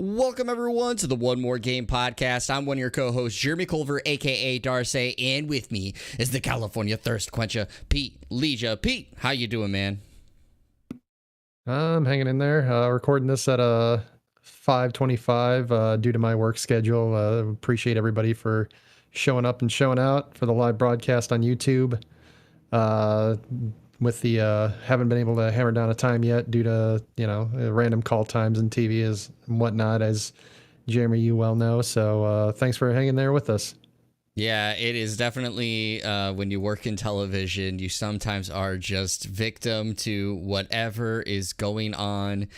Welcome, everyone, to the One More Game podcast. I'm one of your co-hosts, Jeremy Culver, a.k.a. Darcy, and with me is the California Thirst Quencher, Pete Leisure. Pete, how you doing, man? I'm hanging in there, recording this at 5:25 due to my work schedule. Appreciate everybody for showing up and showing out for the live broadcast on YouTube. With the haven't been able to hammer down a time yet due to random call times and TV and whatnot, as Jeremy, you well know. So thanks for hanging there with us. Yeah, it is definitely when you work in television, you sometimes are just victim to whatever is going on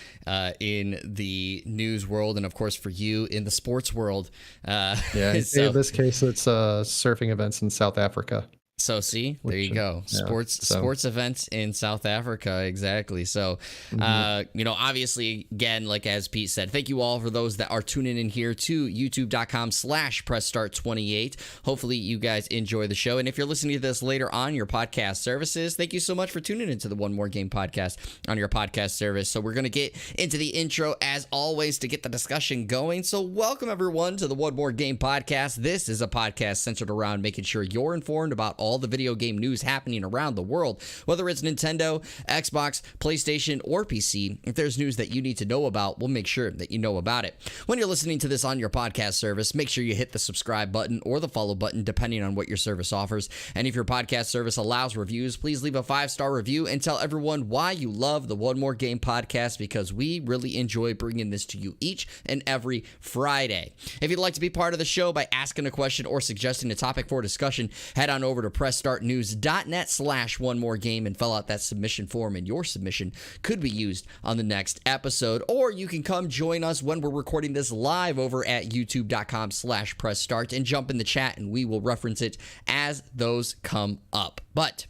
in the news world, and of course for you in the sports world. Yeah, so, in this case, it's surfing events in South Africa. So see, there you go. Sports events in South Africa. Exactly. So, obviously, again, like as Pete said, thank you all for those that are tuning in here to youtube.com/pressstart28. Hopefully you guys enjoy the show. And if you're listening to this later on your podcast services, thank you so much for tuning into the One More Game podcast on your podcast service. So we're going to get into the intro as always to get the discussion going. So welcome everyone to the One More Game podcast. This is a podcast centered around making sure you're informed about all the video game news happening around the world, whether it's Nintendo, Xbox, PlayStation, or PC. If there's news that you need to know about, we'll make sure that you know about it. When you're listening to this on your podcast service, make sure you hit the subscribe button or the follow button, depending on what your service offers. And if your podcast service allows reviews, please leave a 5-star review and tell everyone why you love the One More Game podcast, because we really enjoy bringing this to you each and every Friday. If you'd like to be part of the show by asking a question or suggesting a topic for discussion, head on over to pressstartnews.net/onemoregame and fill out that submission form, and your submission could be used on the next episode. Or you can come join us when we're recording this live over at youtube.com/pressstart and jump in the chat, and we will reference it as those come up. But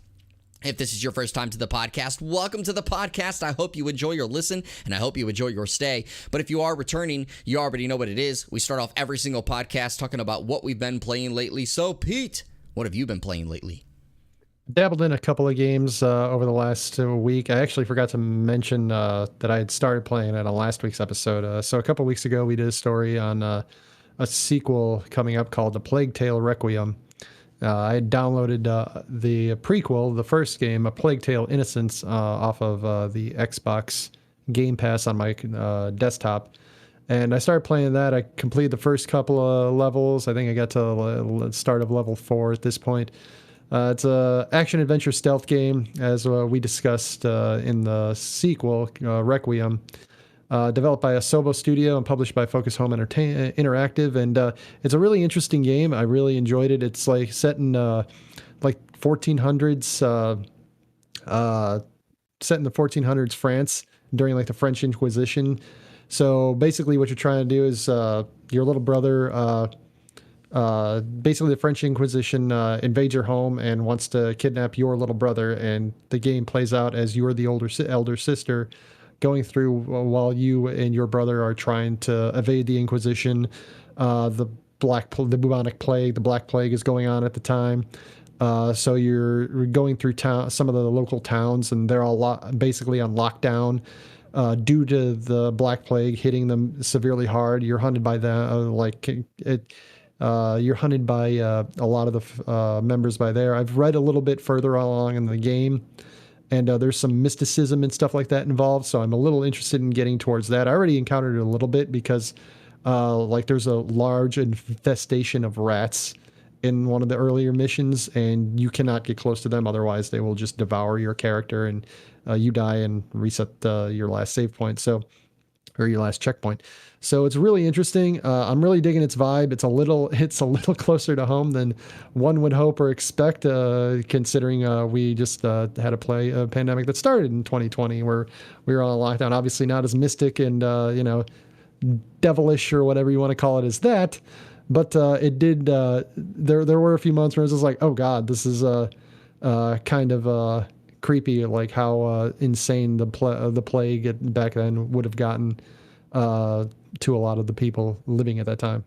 if this is your first time to the podcast, welcome to the podcast. I hope you enjoy your listen, and I hope you enjoy your stay. But if you are returning, you already know what it is. We start off every single podcast talking about what we've been playing lately. So, Pete, what have you been playing lately? Dabbled in a couple of games over the last week. I actually forgot to mention that I had started playing it on last week's episode. So a couple of weeks ago, we did a story on a sequel coming up called The Plague Tale Requiem. I had downloaded the prequel, the first game, A Plague Tale Innocence, off of the Xbox Game Pass on my desktop. And I started playing that. I completed the first couple of levels. I think I got to the start of level 4 at this point. It's a action-adventure stealth game, as we discussed in the sequel, Requiem, developed by Asobo Studio and published by Focus Home Interactive. And it's a really interesting game. I really enjoyed it. It's like set in like 1400s, set in the 1400s France during like the French Inquisition. So basically what you're trying to do is your little brother, basically the French Inquisition invades your home and wants to kidnap your little brother, and the game plays out as you're the elder sister going through while you and your brother are trying to evade the Inquisition. The bubonic plague, the Black Plague is going on at the time. So you're going through some of the local towns, and they're all basically on lockdown. Due to the Black Plague hitting them severely hard. You're hunted by you're hunted by a lot of the members by there. I've read a little bit further along in the game, and there's some mysticism and stuff like that involved, so I'm a little interested in getting towards that. I already encountered it a little bit because there's a large infestation of rats in one of the earlier missions, and you cannot get close to them, otherwise they will just devour your character, and you die and reset your last save point, or your last checkpoint. So it's really interesting. I'm really digging its vibe. It's a little closer to home than one would hope or expect, considering we just had a pandemic that started in 2020 where we were on lockdown. Obviously not as mystic and devilish or whatever you want to call it as that, but it did. There were a few months where it was just like, oh God, this is kind of creepy, like how insane the plague back then would have gotten to a lot of the people living at that time.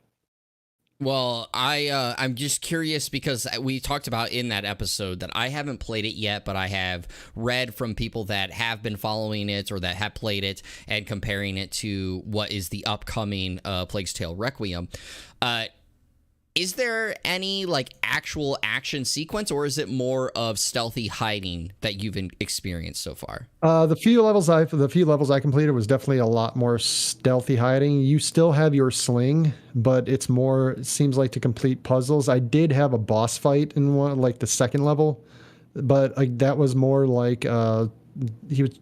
Well, I'm just curious because we talked about in that episode that I haven't played it yet, but I have read from people that have been following it or that have played it and comparing it to what is the upcoming Plague's Tale Requiem. Is there any like actual action sequence, or is it more of stealthy hiding that you've experienced so far? The few levels I completed was definitely a lot more stealthy hiding. You still have your sling, but it's more, it seems like, to complete puzzles. I did have a boss fight in one, like the second level, but that was more like it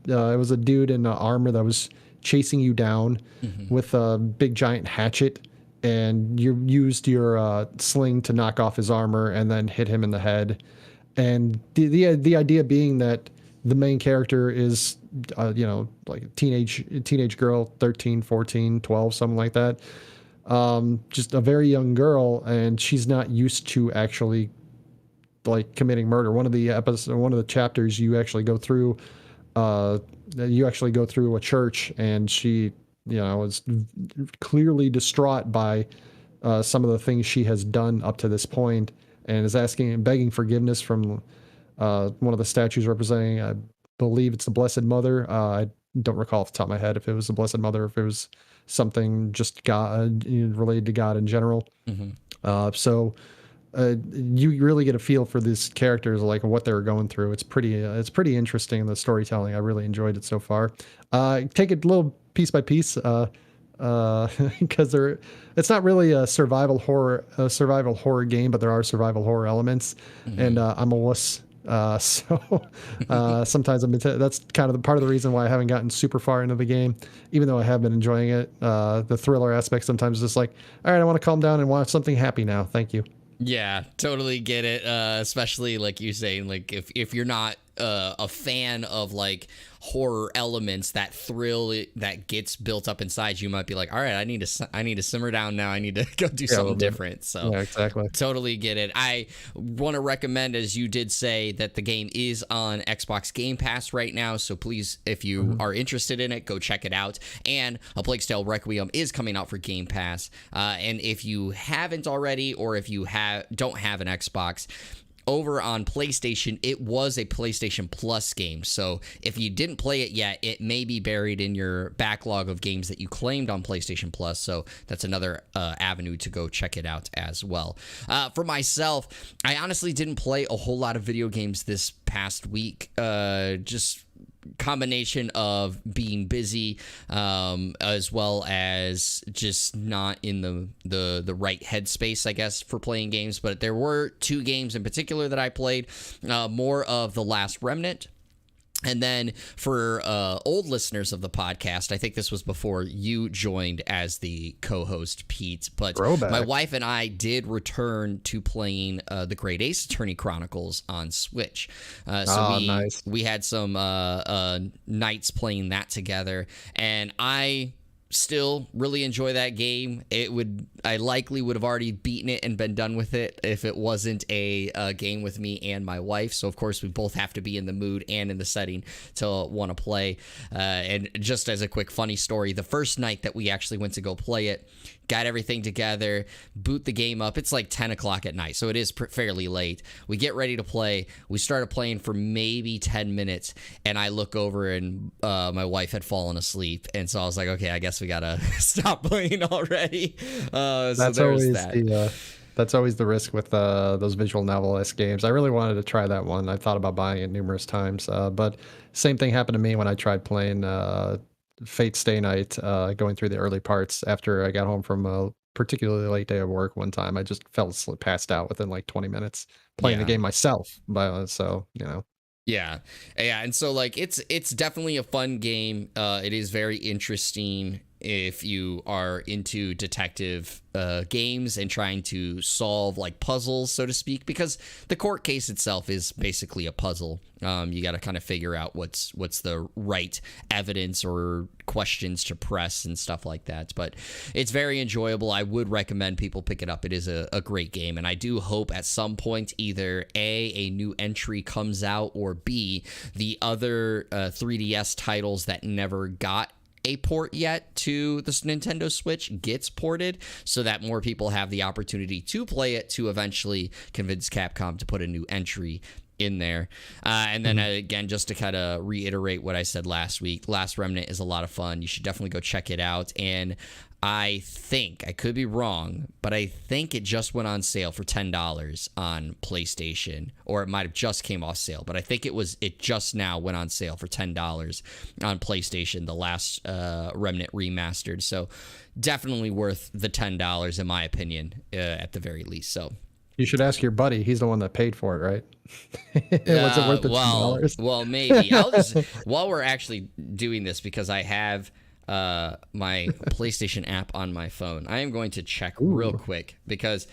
was a dude in armor that was chasing you down with a big giant hatchet, and you used your sling to knock off his armor and then hit him in the head. And the idea being that the main character is, like a teenage girl, 13, 14, 12, something like that. Just a very young girl, and she's not used to actually like committing murder. One of the chapters, you actually go through a church, and she, is clearly distraught by some of the things she has done up to this point, and is asking and begging forgiveness from one of the statues representing, I believe it's the Blessed Mother. I don't recall off the top of my head if it was the Blessed Mother, if it was something just God, related to God in general. So you really get a feel for these characters, like what they're going through. It's pretty interesting, the storytelling. I really enjoyed it so far. Take it a little piece by piece, because it's not really a survival horror game, but there are survival horror elements, and I'm a wuss. So sometimes that's kind of the part of the reason why I haven't gotten super far into the game, even though I have been enjoying it. The thriller aspect sometimes is just like, all right, I want to calm down and watch something happy now. Thank you. Yeah, totally get it. Especially like you saying, like if you're not a fan of like horror elements, that thrill that gets built up inside you might be like, all right, I need to simmer down now. I need to go do something different. So yeah, exactly. Totally get it. I want to recommend, as you did say, that the game is on Xbox Game Pass right now. So please, if you are interested in it, go check it out. And A Plague's Tale Requiem is coming out for Game Pass. And if you haven't already, or if you don't have an Xbox, over on PlayStation, it was a PlayStation Plus game. So if you didn't play it yet, it may be buried in your backlog of games that you claimed on PlayStation Plus. So that's another avenue to go check it out as well. For myself, I honestly didn't play a whole lot of video games this past week. Just combination of being busy, as well as just not in the right headspace, I guess, for playing games. But there were two games in particular that I played, more of The Last Remnant. And then for old listeners of the podcast, I think this was before you joined as the co-host, Pete, but Throwback. My wife and I did return to playing the Great Ace Attorney Chronicles on Switch. Nice. We had some nights playing that together, and I still really enjoy that game. I likely would have already beaten it and been done with it if it wasn't a game with me and my wife. So of course we both have to be in the mood and in the setting to want to play. And just as a quick funny story, the first night that we actually went to go play it, got everything together, boot the game up. It's like 10 o'clock at night, so it is fairly late. We get ready to play. We started playing for maybe 10 minutes, and I look over, and my wife had fallen asleep. And so I was like, okay, I guess we got to stop playing already. That's always the risk with those visual novel-esque games. I really wanted to try that one. I thought about buying it numerous times, but same thing happened to me when I tried playing Fate Stay Night, going through the early parts after I got home from a particularly late day of work one time. I just fell asleep, passed out within like 20 minutes playing the game myself. So, Yeah. And so like it's definitely a fun game. It is very interesting if you are into detective games and trying to solve like puzzles, so to speak, because the court case itself is basically a puzzle. You got to kind of figure out what's the right evidence or questions to press and stuff like that. But it's very enjoyable. I would recommend people pick it up. It is a great game, and I do hope at some point either a new entry comes out, or B, the other 3DS titles that never got a port yet to the Nintendo Switch gets ported, so that more people have the opportunity to play it, to eventually convince Capcom to put a new entry in there. And then again, just to kind of reiterate what I said last week, Last Remnant is a lot of fun. You should definitely go check it out. And I think, I could be wrong, but I think it just went on sale for $10 on PlayStation, or it might have just came off sale, but I think it just now went on sale for $10 on PlayStation, the Last Remnant Remastered. So definitely worth the $10 in my opinion, at the very least. So You should ask your buddy. He's the one that paid for it, right? Was it worth the $10? Well, maybe. I'll just, while we're actually doing this, because I have my PlayStation app on my phone, I am going to check real quick, because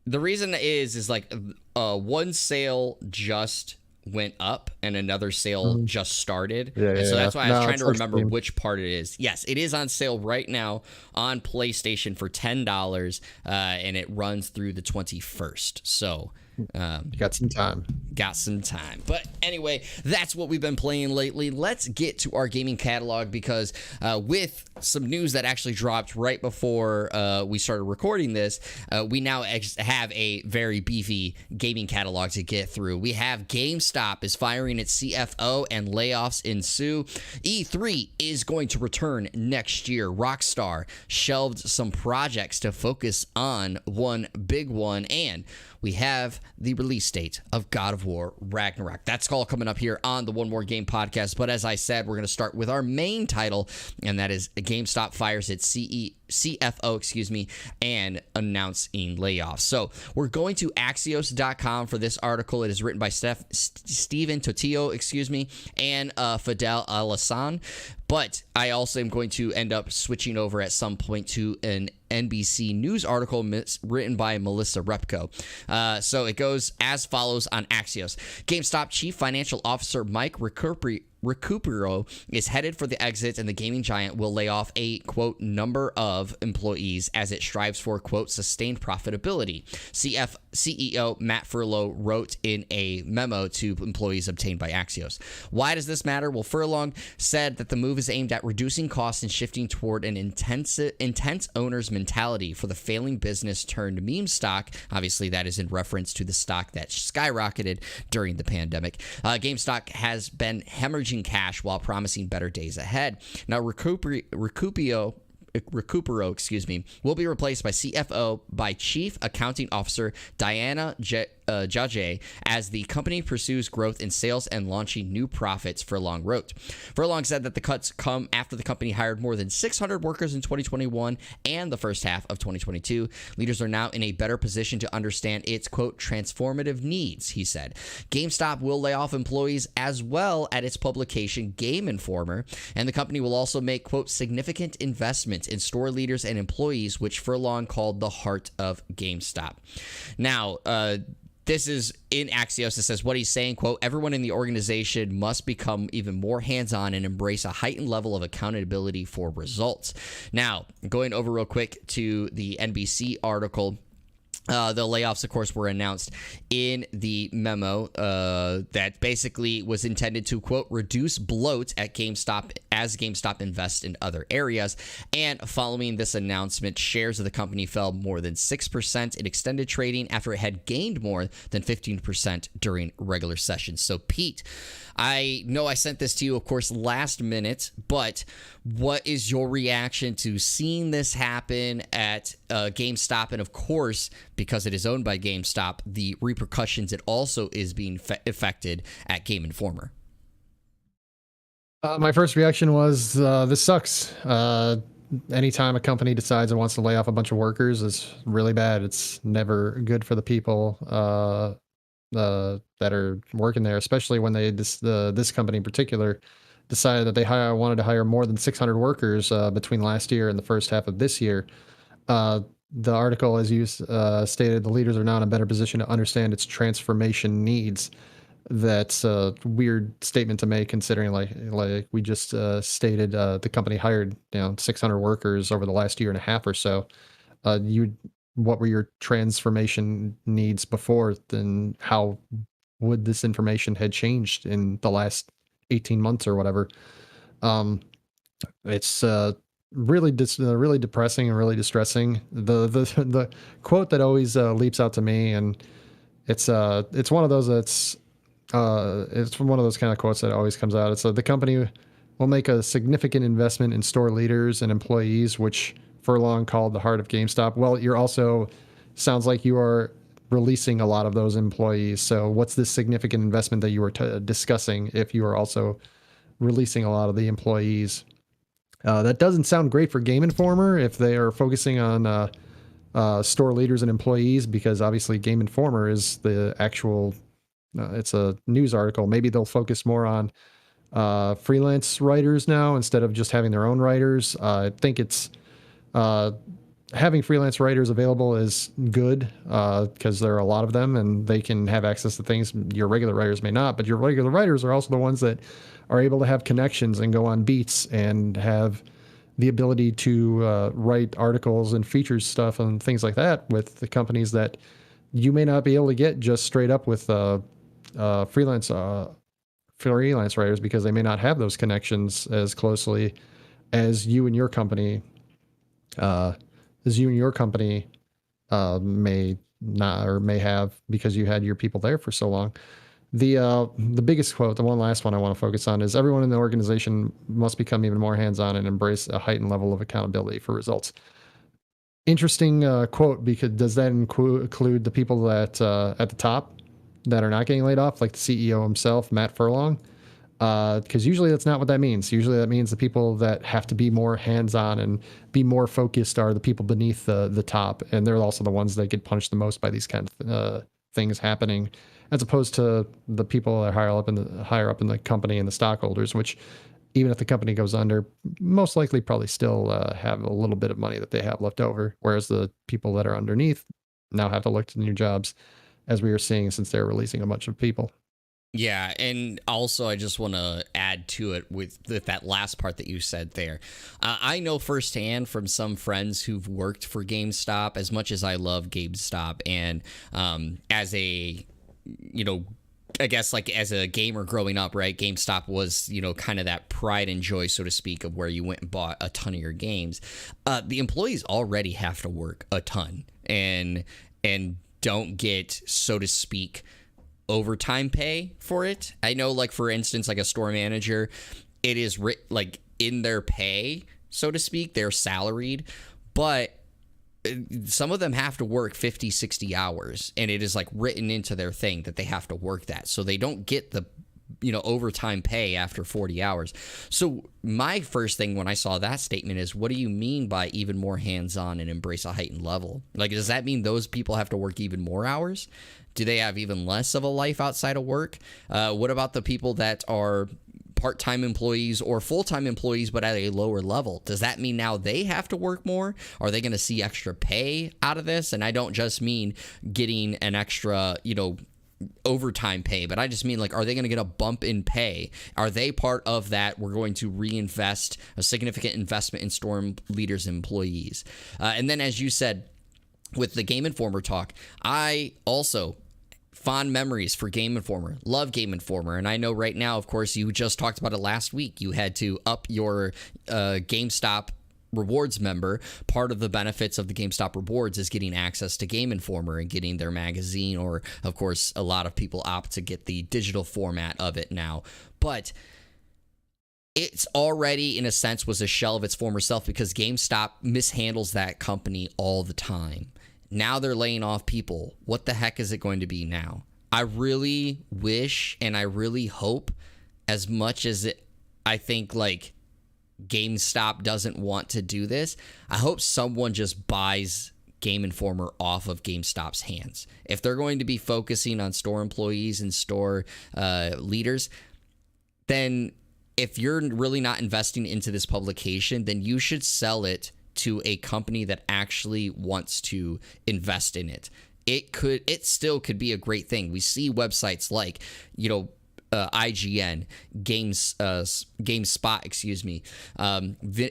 the reason is like one sale just went up and another sale just started. So that's why I was trying to remember which part it is. Yes, it is on sale right now on PlayStation for $10, and it runs through the 21st. So got some time. But anyway, that's what we've been playing lately. Let's get to our gaming catalog, because with some news that actually dropped right before we started recording this, we now have a very beefy gaming catalog to get through. We have GameStop is firing its CFO and layoffs ensue. E3 is going to return next year. Rockstar shelved some projects to focus on one big one, and we have the release date of God of War Ragnarok. That's all coming up here on the One More Game podcast. But as I said, we're going to start with our main title, and that is GameStop fires its CFO, and announcing layoffs. So we're going to Axios.com for this article. It is written by Steven Totillo, and Fidel Alassane. But I also am going to end up switching over at some point to an NBC News article written by Melissa Repko. So it goes as follows on Axios. GameStop Chief Financial Officer Mike Recupero is headed for the exit, and the gaming giant will lay off a, quote, number of employees as it strives for, quote, sustained profitability. CEO Matt Furlow wrote in a memo to employees obtained by Axios. Why does this matter? Well, Furlong said that the move is aimed at reducing costs and shifting toward an intense owner's mentality for the failing business turned meme stock. Obviously, that is in reference to the stock that skyrocketed during the pandemic. GameStop has been hemorrhaging cash while promising better days ahead. Now, Recupero, will be replaced by CFO by Chief Accounting Officer Diana Jajay as the company pursues growth in sales and launching new profits, Furlong wrote. Furlong said that the cuts come after the company hired more than 600 workers in 2021 and the first half of 2022. Leaders are now in a better position to understand its, quote, transformative needs, he said. GameStop will lay off employees as well at its publication GameInformer, and the company will also make, quote, significant investments in store leaders and employees, which Furlong called the heart of GameStop. Now, this is in Axios. It says what he's saying, quote, everyone in the organization must become even more hands-on and embrace a heightened level of accountability for results. Now, going over real quick to the NBC article. The layoffs, of course, were announced in the memo that basically was intended to, quote, reduce bloat at GameStop as GameStop invests in other areas. And following this announcement, shares of the company fell more than 6% in extended trading after it had gained more than 15% during regular sessions. So, Pete, I know I sent this to you, of course, last minute, but what is your reaction to seeing this happen at GameStop? And, of course, because it is owned by GameStop, the repercussions it also is being affected at GameInformer. My first reaction was, this sucks. Anytime a company decides it wants to lay off a bunch of workers is really bad. It's never good for the people that are working there, especially when this company in particular decided that they wanted to hire more than 600 workers between last year and the first half of this year. The article, as you stated, the leaders are now in a better position to understand its transformation needs. That's a weird statement to make, considering like we just stated, the company hired 600 workers over the last year and a half or so. What were your transformation needs before? Then how would this information had changed in the last 18 months or whatever? It's really depressing and really distressing. The quote that always leaps out to me, and it's one of those it's one of those kind of quotes that always comes out. It's the company will make a significant investment in store leaders and employees, which Furlong called the heart of GameStop. Well, you're also sounds like you are releasing a lot of those employees. So what's this significant investment that you were discussing if you are also releasing a lot of the employees? That doesn't sound great for Game Informer if they are focusing on store leaders and employees, because obviously Game Informer is the actual, it's a news article. Maybe they'll focus more on freelance writers now instead of just having their own writers. I think it's having freelance writers available is good because there are a lot of them and they can have access to things your regular writers may not. But your regular writers are also the ones that are able to have connections and go on beats and have the ability to write articles and features stuff and things like that with the companies that you may not be able to get just straight up with freelance writers, because they may not have those connections as closely as you and your company may not or may have, because you had your people there for so long. The biggest quote, the one last one I want to focus on, is everyone in the organization must become even more hands-on and embrace a heightened level of accountability for results. Interesting quote, because does that include the people that at the top that are not getting laid off, like the CEO himself, Matt Furlong? Because usually that's not what that means. Usually that means the people that have to be more hands-on and be more focused are the people beneath the top, and they're also the ones that get punished the most by these kind of things happening, as opposed to the people that are higher up in the company and the stockholders, which even if the company goes under, most likely probably still have a little bit of money that they have left over, whereas the people that are underneath now have to look to new jobs, as we are seeing since they're releasing a bunch of people. Yeah, and also I just want to add to it with that last part that you said there. I know firsthand from some friends who've worked for GameStop, as much as I love GameStop, and as a, I guess like as a gamer growing up, right, GameStop was, kind of that pride and joy, so to speak, of where you went and bought a ton of your games. The employees already have to work a ton and don't get, so to speak, overtime pay for it. I know, like, for instance, like a store manager, it is like in their pay, so to speak, they're salaried, but some of them have to work 50, 60 hours, and it is like written into their thing that they have to work that. So they don't get the overtime pay after 40 hours. So my first thing when I saw that statement is, what do you mean by even more hands-on and embrace a heightened level? Like, does that mean those people have to work even more hours? Do they have even less of a life outside of work? What about the people that are part-time employees or full-time employees but at a lower level? Does that mean now they have to work more? Are they going to see extra pay out of this? And I don't just mean getting an extra, overtime pay, but I just mean, like, are they going to get a bump in pay? Are they part of that? We're going to reinvest a significant investment in store leaders and employees. And then, as you said, with the Game Informer talk, I also fond memories for Game Informer. Love Game Informer. And I know right now, of course, you just talked about it last week. You had to up your GameStop rewards member. Part of the benefits of the GameStop rewards is getting access to Game Informer and getting their magazine, or, of course, a lot of people opt to get the digital format of it now. But it's already, in a sense, was a shell of its former self, because GameStop mishandles that company all the time. Now they're laying off people. What the heck is it going to be now? I really wish and I really hope, as much as I think, like, GameStop doesn't want to do this, I hope someone just buys Game Informer off of GameStop's hands. If they're going to be focusing on store employees and store leaders, then if you're really not investing into this publication, then you should sell it to a company that actually wants to invest in it. It still could be a great thing. We see websites like, IGN, GameSpot,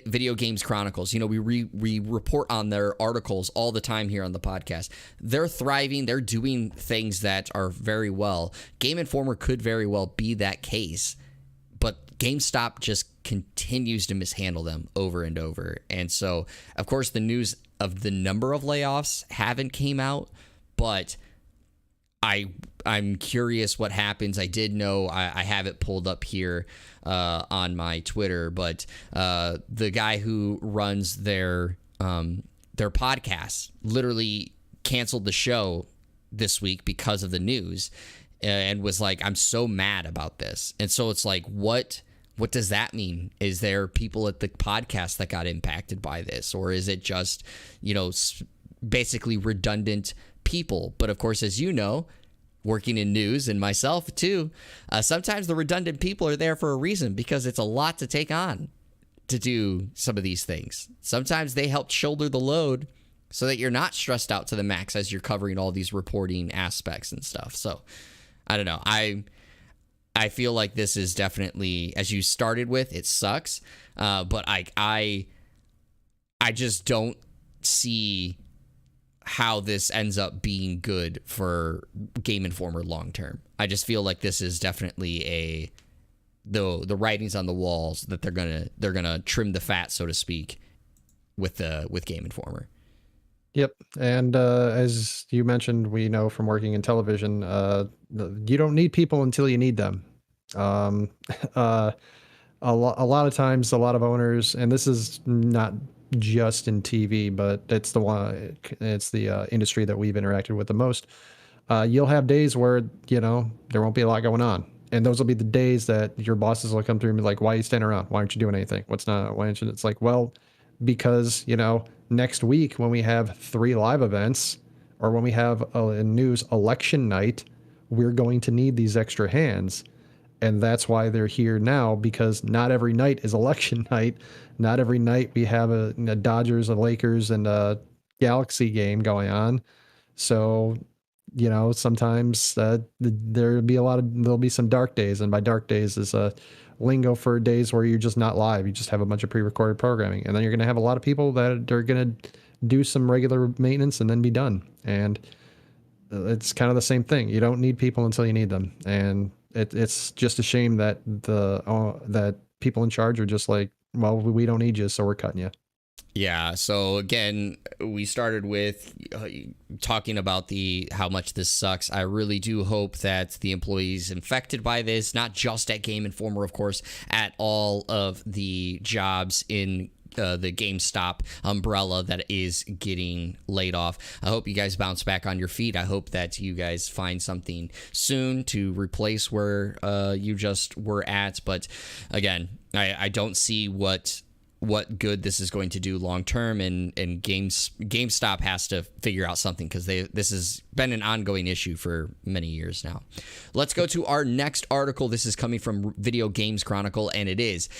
Video Games Chronicles. We report on their articles all the time here on the podcast. They're thriving. They're doing things that are very well. Game Informer could very well be that case, but GameStop just continues to mishandle them over and over. And so, of course, the news of the number of layoffs haven't came out, but I'm curious what happens. I did know, I have it pulled up here on my Twitter, but the guy who runs their podcast literally canceled the show this week because of the news, and was like, I'm so mad about this. And so it's like, what does that mean? Is there people at the podcast that got impacted by this, or is it just, basically redundant people? But of course, as you know, working in news, and myself too, sometimes the redundant people are there for a reason, because it's a lot to take on to do some of these things. Sometimes they help shoulder the load so that you're not stressed out to the max as you're covering all these reporting aspects and stuff. So I don't know. I feel like this is definitely, as you started with, it sucks. But I just don't see how this ends up being good for GameInformer long term. I just feel like this is definitely the writings on the walls that they're gonna trim the fat, so to speak, with GameInformer. Yep. And as you mentioned, we know from working in television, you don't need people until you need them. A lot of times, a lot of owners, and this is not just in TV, but it's the industry that we've interacted with the most. You'll have days where, there won't be a lot going on. And those will be the days that your bosses will come through and be like, why are you standing around? Why aren't you doing anything? Why aren't you? It's like, well, because, next week when we have 3 live events, or when we have a news election night, we're going to need these extra hands. And that's why they're here now, because not every night is election night. Not every night we have a Dodgers, a Lakers, and a Galaxy game going on. So, sometimes there'll be some dark days. And by dark days is a lingo for days where you're just not live. You just have a bunch of pre-recorded programming. And then you're going to have a lot of people that are going to do some regular maintenance and then be done. And it's kind of the same thing. You don't need people until you need them. And it's just a shame that that people in charge are just like, well, we don't need you, so we're cutting you. Yeah. So again, we started with talking about how much this sucks. I really do hope that the employees infected by this, not just at GameInformer, of course, at all of the jobs in the GameStop umbrella that is getting laid off. I hope you guys bounce back on your feet. I hope that you guys find something soon to replace where you just were at. But again, I don't see what good this is going to do long term, and GameStop has to figure out something, because this has been an ongoing issue for many years now. Let's go to our next article. This is coming from Video Games Chronicle, and it is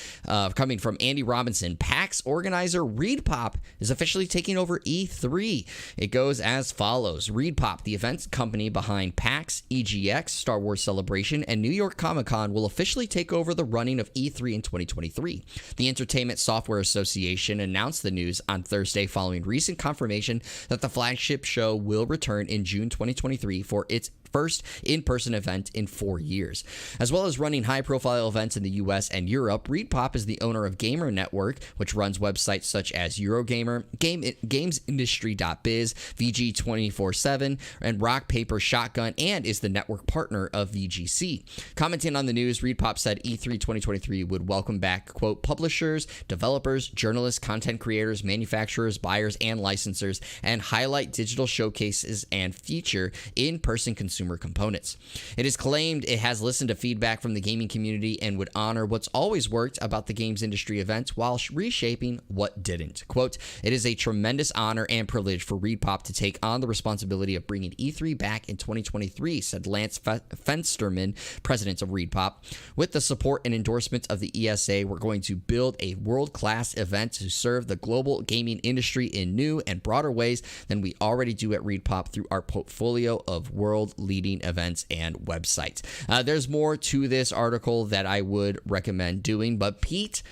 coming from Andy Robinson. PAX organizer ReedPop is officially taking over E3. It goes as follows. ReedPop, the event company behind PAX, EGX, Star Wars Celebration, and New York Comic Con, will officially take over the running of E3 in 2023. The Entertainment Software Association announced the news on Thursday following recent confirmation that the flagship show will return in June 2023 for its first in-person event in 4 years. As well as running high-profile events in the US and Europe, ReedPop is the owner of Gamer Network, which runs websites such as Eurogamer, GamesIndustry.biz, VG247, and Rock Paper Shotgun, and is the network partner of VGC. Commenting on the news, ReedPop said E3 2023 would welcome back, quote, publishers, developers, journalists, content creators, manufacturers, buyers, and licensors, and highlight digital showcases and feature in-person consumer components. It is claimed it has listened to feedback from the gaming community and would honor what's always worked about the games industry events while reshaping what didn't. Quote, it is a tremendous honor and privilege for ReedPop to take on the responsibility of bringing E3 back in 2023, said Lance Fensterman, president of ReedPop. With the support and endorsement of the ESA, we're going to build a world-class event to serve the global gaming industry in new and broader ways than we already do at ReedPop through our portfolio of world-leading events and websites. There's more to this article that I would recommend doing, but Pete,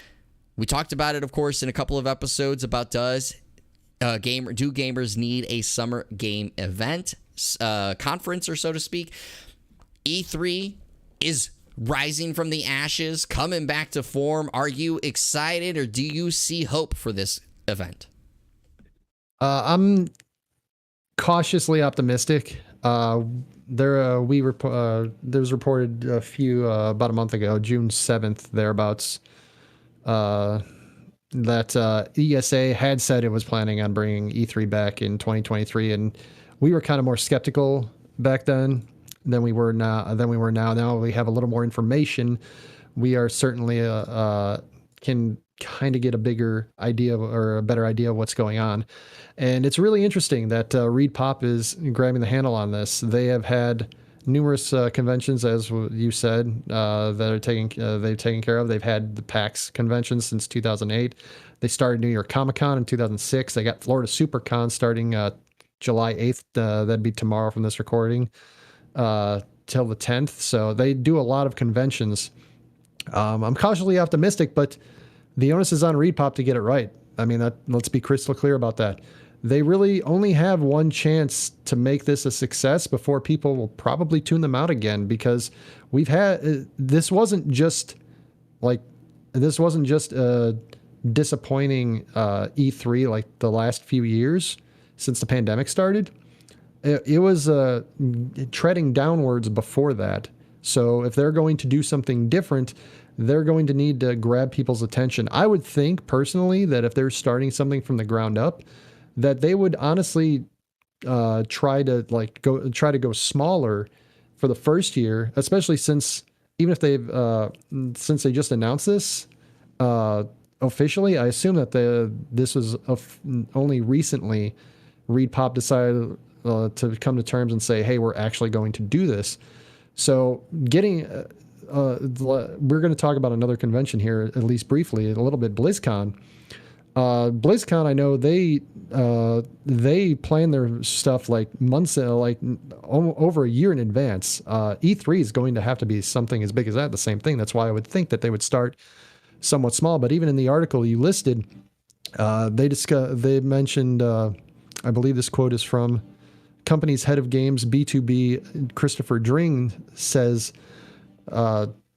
we talked about it, of course, in a couple of episodes about do gamers need a summer game event conference, or so to speak. E3 is rising from the ashes, coming back to form. Are you excited, or do you see hope for this event? I'm cautiously optimistic. There was reported about a month ago, June 7th, thereabouts, that ESA had said it was planning on bringing E3 back in 2023, and we were kind of more skeptical back then than we were now. Now we have a little more information. We are certainly can kind of get a bigger idea or a better idea of what's going on. And it's really interesting that ReedPop is grabbing the handle on this. They have had numerous conventions, as you said, they've taken care of. They've had the PAX convention since 2008. They started New York Comic Con in 2006. They got Florida SuperCon starting July 8th. That'd be tomorrow from this recording, till the 10th. So they do a lot of conventions. I'm cautiously optimistic, but the onus is on ReedPop to get it right. I mean, let's be crystal clear about that. They really only have one chance to make this a success before people will probably tune them out again, because this wasn't just a disappointing E3 like the last few years since the pandemic started. It was treading downwards before that. So if they're going to do something different, they're going to need to grab people's attention. I would think personally that if they're starting something from the ground up, that they would honestly try to go smaller for the first year, especially since they just announced this officially. I assume that this was only recently ReedPop decided to come to terms and say, hey, we're actually going to do this. So we're going to talk about another convention here, at least briefly, a little bit, BlizzCon. BlizzCon, I know they plan their stuff like months, over a year in advance. E3 is going to have to be something as big as that. The same thing. That's why I would think that they would start somewhat small. But even in the article you listed, they mentioned, I believe this quote is from company's head of games B2B, Christopher Dring, says,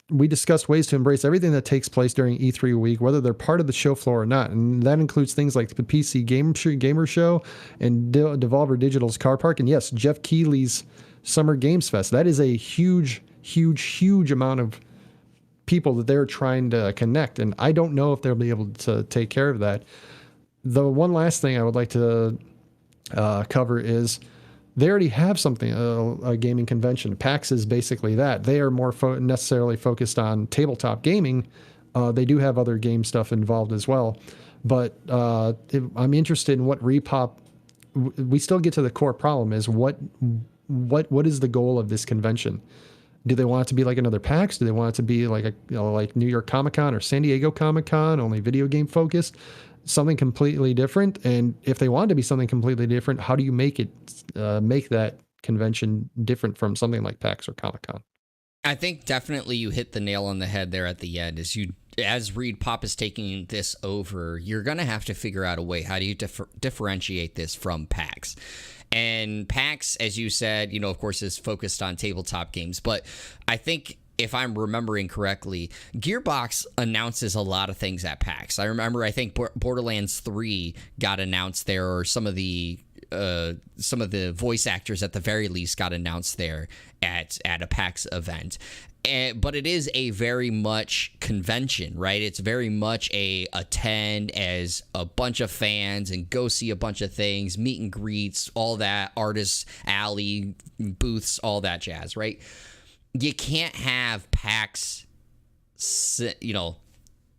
we discussed ways to embrace everything that takes place during E3 week, whether they're part of the show floor or not. And that includes things like the PC Gamer Show and Devolver Digital's Car Park. And yes, Jeff Keighley's Summer Games Fest. That is a huge, huge, huge amount of people that they're trying to connect. And I don't know if they'll be able to take care of that. The one last thing I would like to cover is they already have something, a gaming convention. PAX is basically that. They are more necessarily focused on tabletop gaming. They do have other game stuff involved as well. But I'm interested in what ReedPop. We still get to the core problem: is what is the goal of this convention? Do they want it to be like another PAX? Do they want it to be like like New York Comic Con or San Diego Comic Con, only video game focused? Something completely different? And if they want it to be something completely different, how do you make that convention different from something like PAX or Comic-Con? I think definitely you hit the nail on the head there at the end. As ReedPop is taking this over, you're going to have to figure out a way. How do you differentiate this from PAX? And PAX, as you said, of course, is focused on tabletop games. But I think, if I'm remembering correctly, Gearbox announces a lot of things at PAX. I think Borderlands 3 got announced there, or some of the voice actors at the very least got announced there at a PAX event. But it is a very much convention, right? It's very much a attend as a bunch of fans and go see a bunch of things, meet and greets, all that, artists alley, booths, all that jazz, right? You can't have PAX,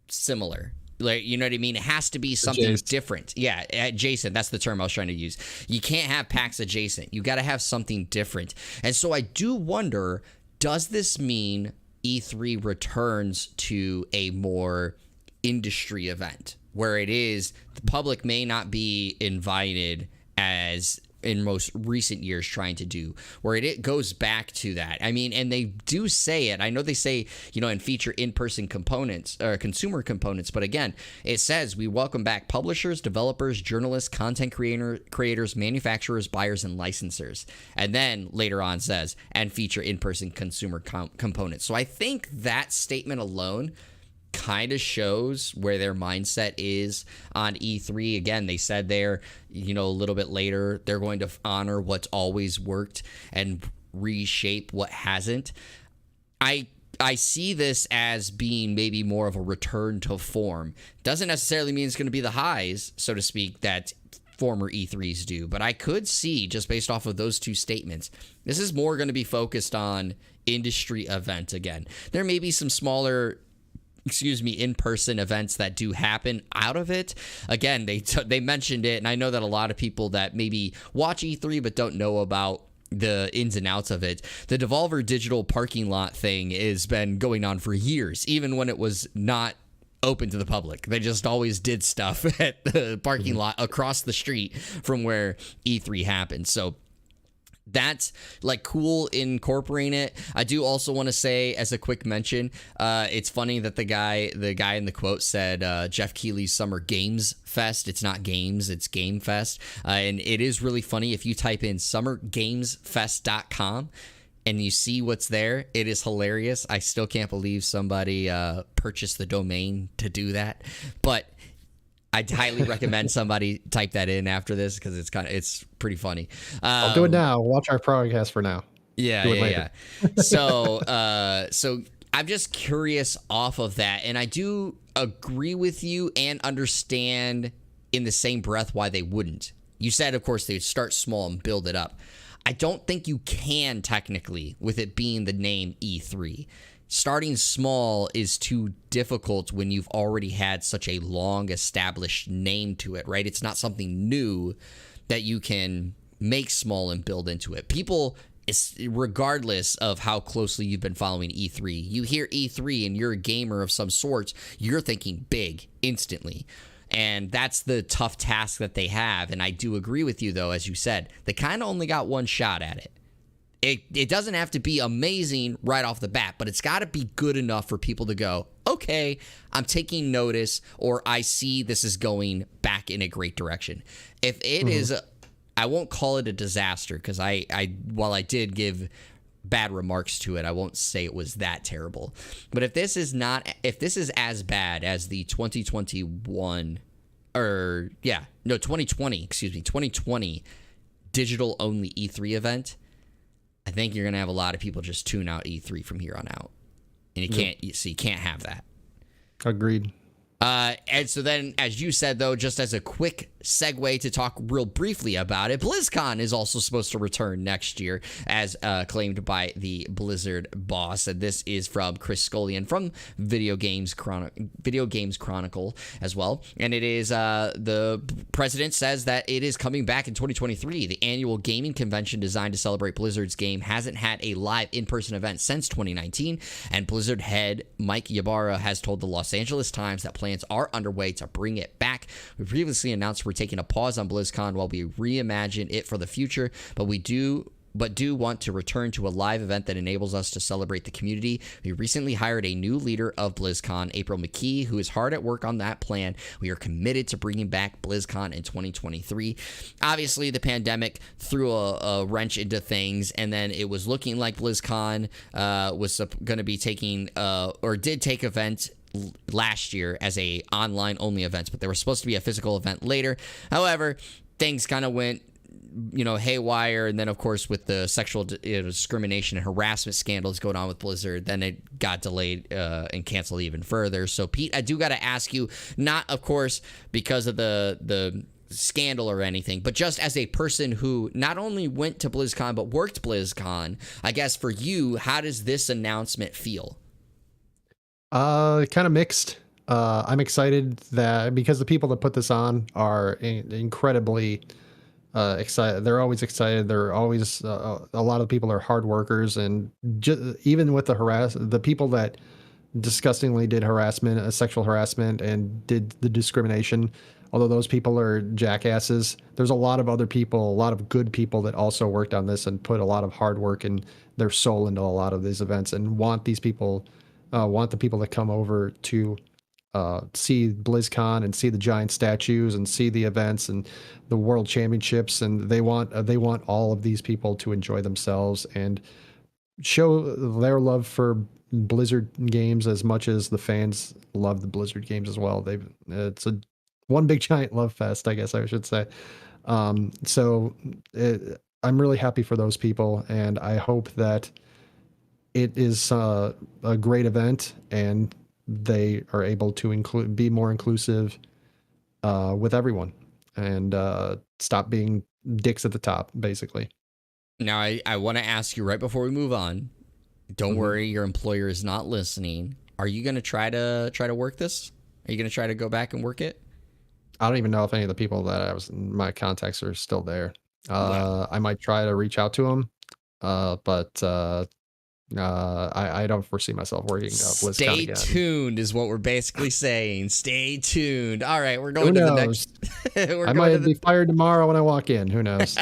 similar. Like, you know what I mean? It has to be something different. Yeah, adjacent. That's the term I was trying to use. You can't have PAX adjacent. You got to have something different. And so I do wonder, does this mean E3 returns to a more industry event where it is the public may not be invited as in most recent years trying to do, where it goes back to that. I mean, and they do say it. I know they say, and feature in-person components or consumer components, but again, it says we welcome back publishers, developers, journalists, content creators, manufacturers, buyers, and licensors. And then later on says, and feature in-person consumer components. So I think that statement alone kind of shows where their mindset is on E3. Again, they said there, a little bit later, they're going to honor what's always worked and reshape what hasn't. I see this as being maybe more of a return to form. Doesn't necessarily mean it's going to be the highs, so to speak, that former E3s do, but I could see, just based off of those two statements, this is more going to be focused on industry event again. There may be some smaller in-person events that do happen out of it. Again, they mentioned it, and I know that a lot of people that maybe watch E3 but don't know about the ins and outs of it. The Devolver Digital parking lot thing has been going on for years, even when it was not open to the public. They just always did stuff at the parking lot across the street from where E3 happened. So that's like cool incorporating it. I do also want to say, as a quick mention, it's funny that the guy in the quote said Jeff Keighley's Summer Games Fest. It's not games, it's Game Fest. And it is really funny if you type in summergamesfest.com and you see what's there. It is hilarious. I still can't believe somebody purchased the domain to do that. But I'd highly recommend somebody type that in after this, because it's pretty funny. I'll do it now. Watch our podcast for now. Yeah. So I'm just curious off of that, and I do agree with you and understand in the same breath why they wouldn't. You said, of course, they'd start small and build it up. I don't think you can technically, with it being the name E3. Starting small is too difficult when you've already had such a long established name to it, right? It's not something new that you can make small and build into it. People, regardless of how closely you've been following E3, you hear E3 and you're a gamer of some sorts, you're thinking big instantly. And that's the tough task that they have. And I do agree with you, though, as you said, they kind of only got one shot at it. It doesn't have to be amazing right off the bat, but it's got to be good enough for people to go, okay, I'm taking notice, or I see this is going back in a great direction. If it is, I won't call it a disaster, because while I did give bad remarks to it, I won't say it was that terrible. But if this is as bad as the 2020 digital only E3 event, I think you're going to have a lot of people just tune out E3 from here on out. And you can't have that. Agreed. And so then, as you said, though, just as a quick segue to talk real briefly about it, BlizzCon is also supposed to return next year, as claimed by the Blizzard boss. And this is from Chris Scullion from Video Games Chronicle as well. And it is the president says that it is coming back in 2023. The annual gaming convention designed to celebrate Blizzard's game hasn't had a live in-person event since 2019. And Blizzard head Mike Ybarra has told the Los Angeles Times that plans are underway to bring it back. We previously announced we're taking a pause on BlizzCon while we reimagine it for the future, but do want to return to a live event that enables us to celebrate the community. We recently hired a new leader of BlizzCon, April McKee, who is hard at work on that plan. We are committed to bringing back BlizzCon in 2023. Obviously, the pandemic threw a wrench into things, and then it was looking like BlizzCon was going to be taking or did take event last year as a online only event, but there was supposed to be a physical event later. However, things kind of went haywire, and then of course with the sexual discrimination and harassment scandals going on with Blizzard, then it got delayed and canceled even further. So Pete, I do got to ask you, not of course because of the scandal or anything, but just as a person who not only went to BlizzCon but worked BlizzCon, I guess for you, how does this announcement feel? Kind of mixed. I'm excited that because the people that put this on are incredibly excited. They're always excited. They're always a lot of people are hard workers, and even with the people that disgustingly did harassment, sexual harassment, and did the discrimination although those people are jackasses, there's a lot of other people, a lot of good people that also worked on this and put a lot of hard work and their soul into a lot of these events, and want these people, want the people that come over to see BlizzCon and see the giant statues and see the events and the world championships, and they want all of these people to enjoy themselves and show their love for Blizzard games as much as the fans love the Blizzard games as well. It's a one big giant love fest, I guess I should say. I'm really happy for those people, and I hope that it is a great event and they are able to be more inclusive with everyone, and stop being dicks at the top, basically. Now, I want to ask you right before we move on. Don't worry, your employer is not listening. Are you going to try to work this? Are you going to try to go back and work it? I don't even know if any of the people that my contacts are still there. Wow. I might try to reach out to them, but I don't foresee myself working BlizzCon Stay again. tuned is what we're basically saying. Stay tuned. All right, we're going Who to the knows? next. I might be fired tomorrow when I walk in. Who knows?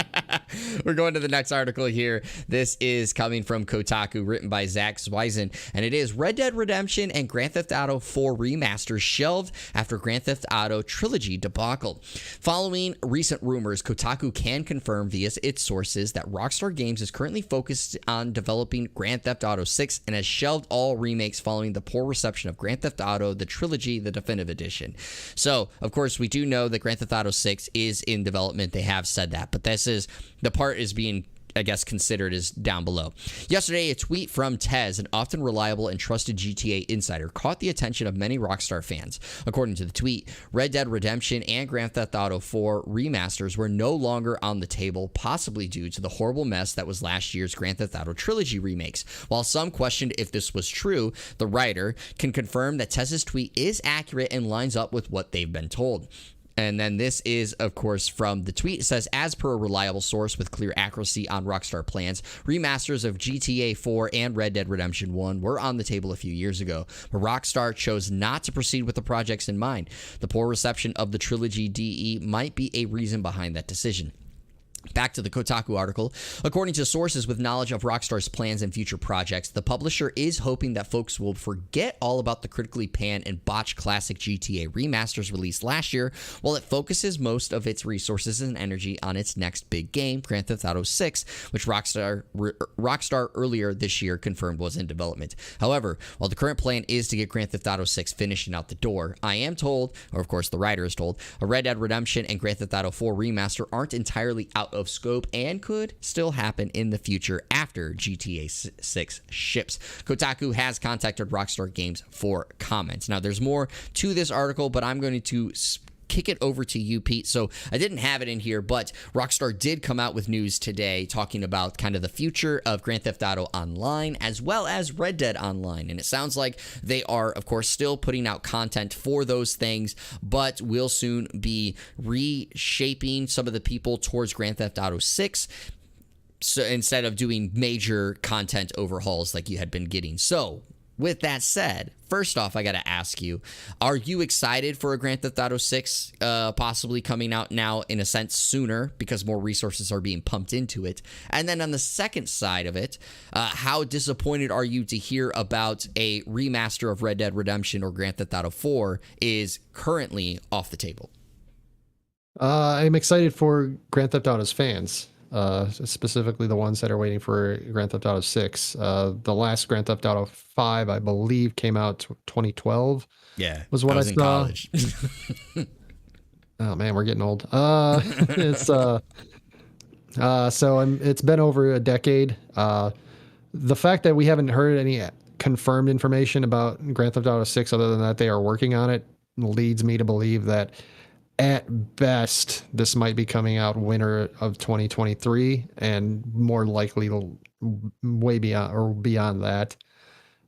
We're going to the next article here. This is coming from Kotaku, written by Zach Zweisen, and it is Red Dead Redemption and Grand Theft Auto 4 Remaster shelved after Grand Theft Auto Trilogy debacle. Following recent rumors, Kotaku can confirm via its sources that Rockstar Games is currently focused on developing Grand Theft Auto 6 and has shelved all remakes following the poor reception of Grand Theft Auto, the Trilogy, the Definitive Edition. So, of course, we do know that Grand Theft Auto 6 is in development. They have said that, but the part is being, I guess, considered is down below. Yesterday, a tweet from Tez, an often reliable and trusted GTA insider, caught the attention of many Rockstar fans. According to the tweet, Red Dead Redemption and Grand Theft Auto 4 remasters were no longer on the table, possibly due to the horrible mess that was last year's Grand Theft Auto Trilogy remakes. While some questioned if this was true, the writer can confirm that Tez's tweet is accurate and lines up with what they've been told. And then this is, of course, from the tweet. It says, as per a reliable source with clear accuracy on Rockstar plans, remasters of GTA 4 and Red Dead Redemption 1 were on the table a few years ago, but Rockstar chose not to proceed with the projects in mind. The poor reception of the Trilogy DE might be a reason behind that decision. Back to the Kotaku article. According to sources with knowledge of Rockstar's plans and future projects, the publisher is hoping that folks will forget all about the critically panned and botched classic GTA remasters released last year, while it focuses most of its resources and energy on its next big game, Grand Theft Auto 6, which Rockstar earlier this year confirmed was in development. However, while the current plan is to get Grand Theft Auto 6 finished and out the door, I am told, or of course the writer is told, a Red Dead Redemption and Grand Theft Auto 4 remaster aren't entirely out of scope and could still happen in the future after GTA 6 ships. Kotaku has contacted Rockstar Games for comments. Now, there's more to this article, but I'm going to kick it over to you, Pete. So I didn't have it in here, but Rockstar did come out with news today talking about kind of the future of Grand Theft Auto Online as well as Red Dead Online. And it sounds like they are, of course, still putting out content for those things, but will soon be reshaping some of the people towards Grand Theft Auto 6. So instead of doing major content overhauls like you had been getting. So with that said, first off, I got to ask you, are you excited for a Grand Theft Auto 6 possibly coming out now in a sense sooner because more resources are being pumped into it? And then on the second side of it, how disappointed are you to hear about a remaster of Red Dead Redemption or Grand Theft Auto 4 is currently off the table? I'm excited for Grand Theft Auto's fans. Specifically the ones that are waiting for Grand Theft Auto 6. The last Grand Theft Auto 5, I believe, came out 2012. Yeah, was what I was in saw. college. Oh man, we're getting old. It's it's been over a decade. The fact that we haven't heard any confirmed information about Grand Theft Auto 6 other than that they are working on it leads me to believe that at best, this might be coming out winter of 2023 and more likely way beyond that.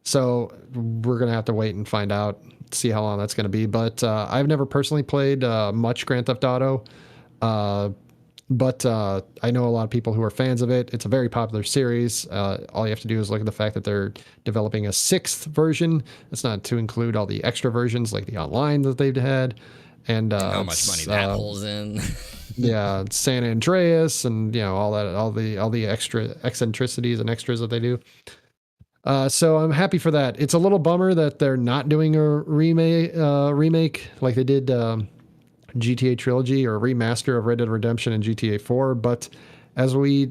So we're going to have to wait and find out, see how long that's going to be. But I've never personally played much Grand Theft Auto. But I know a lot of people who are fans of it. It's a very popular series. All you have to do is look at the fact that they're developing a 6th version. That's not to include all the extra versions like the online that they've had. and how much money that pulls in. yeah, San Andreas, and all that, all the extra eccentricities and extras that they do. So I'm happy for that. It's a little bummer that they're not doing a remake like they did GTA Trilogy or remaster of Red Dead Redemption and GTA 4. But as we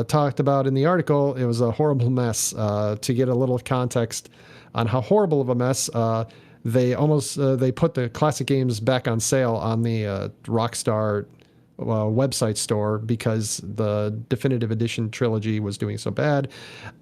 talked about in the article, it was a horrible mess. To get a little context on how horrible of a mess, they put the classic games back on sale on the Rockstar website store because the definitive edition trilogy was doing so bad.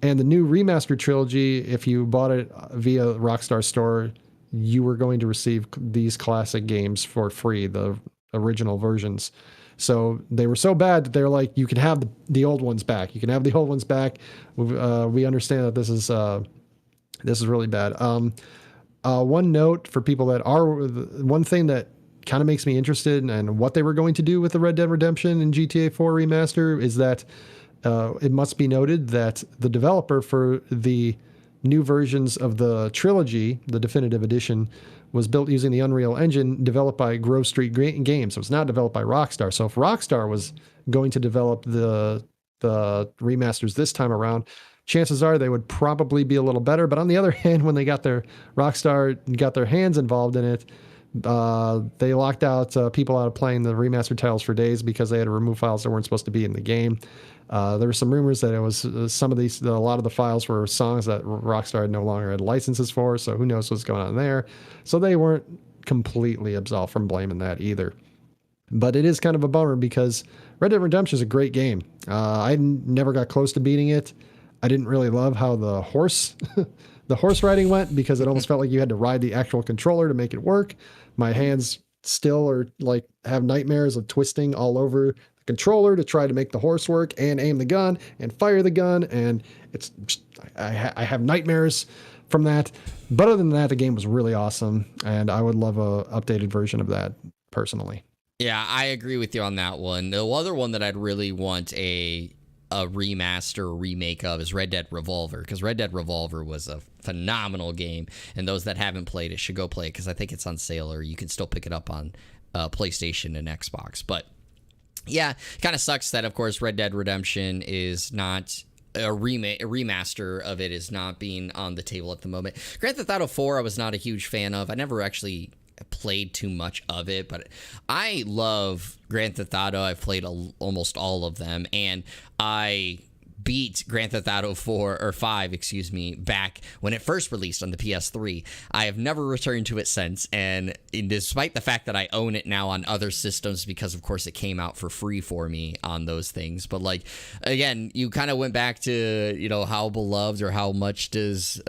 And the new remastered trilogy, if you bought it via Rockstar store, you were going to receive these classic games for free, the original versions. So they were so bad that they're like, you can have the old ones back. You can have the old ones back. We understand that this is really bad. One note for people that are, one thing that kind of makes me interested in what they were going to do with the Red Dead Redemption and GTA 4 remaster is that it must be noted that the developer for the new versions of the trilogy, the definitive edition, was built using the Unreal Engine developed by Grove Street Games. So it's not developed by Rockstar. So if Rockstar was going to develop the remasters this time around, chances are they would probably be a little better. But on the other hand, when Rockstar got their hands involved in it, they locked out people out of playing the remastered titles for days because they had to remove files that weren't supposed to be in the game. There were some rumors that it was a lot of the files were songs that Rockstar no longer had licenses for, so who knows what's going on there. So they weren't completely absolved from blaming that either. But it is kind of a bummer because Red Dead Redemption is a great game. I never got close to beating it. I didn't really love how the horse riding went because it almost felt like you had to ride the actual controller to make it work. My hands still are like have nightmares of twisting all over the controller to try to make the horse work and aim the gun and fire the gun. And I have nightmares from that. But other than that, the game was really awesome. And I would love a updated version of that personally. Yeah, I agree with you on that one. The other one that I'd really want a remaster or remake of is Red Dead Revolver, because Red Dead Revolver was a phenomenal game, and those that haven't played it should go play it because I think it's on sale, or you can still pick it up on PlayStation and Xbox. But yeah, kind of sucks that, of course, Red Dead Redemption is not a remaster of it is not being on the table at the moment. Grand Theft Auto 4 I was not a huge fan of. I never actually played too much of it, but I love Grand Theft Auto. I've played almost all of them, and I beat Grand Theft Auto 4 or 5, excuse me, back when it first released on the PS3. I have never returned to it since, and despite the fact that I own it now on other systems because of course it came out for free for me on those things, but like again, you kind of went back to how beloved or how much does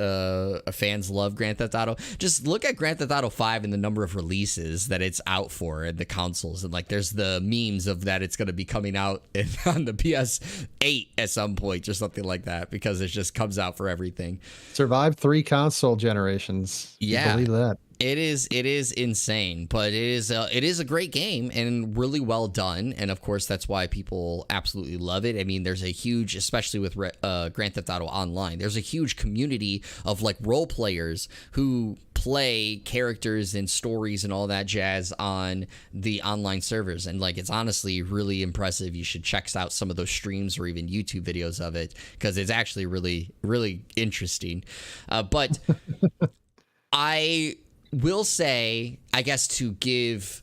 fans love Grand Theft Auto. Just look at Grand Theft Auto 5 and the number of releases that it's out for and the consoles, and like there's the memes of that it's going to be coming out on the PS8 at some point or something like that, because it just comes out for everything. Survived 3 console generations. Yeah, believe that. It is insane, but it is a great game and really well done, and of course that's why people absolutely love it. I mean, there's a huge, especially with Grand Theft Auto Online, there's a huge community of like role players who play characters and stories and all that jazz on the online servers, and like it's honestly really impressive. You should check out some of those streams or even YouTube videos of it because it's actually really, really interesting. But I will say, I guess, to give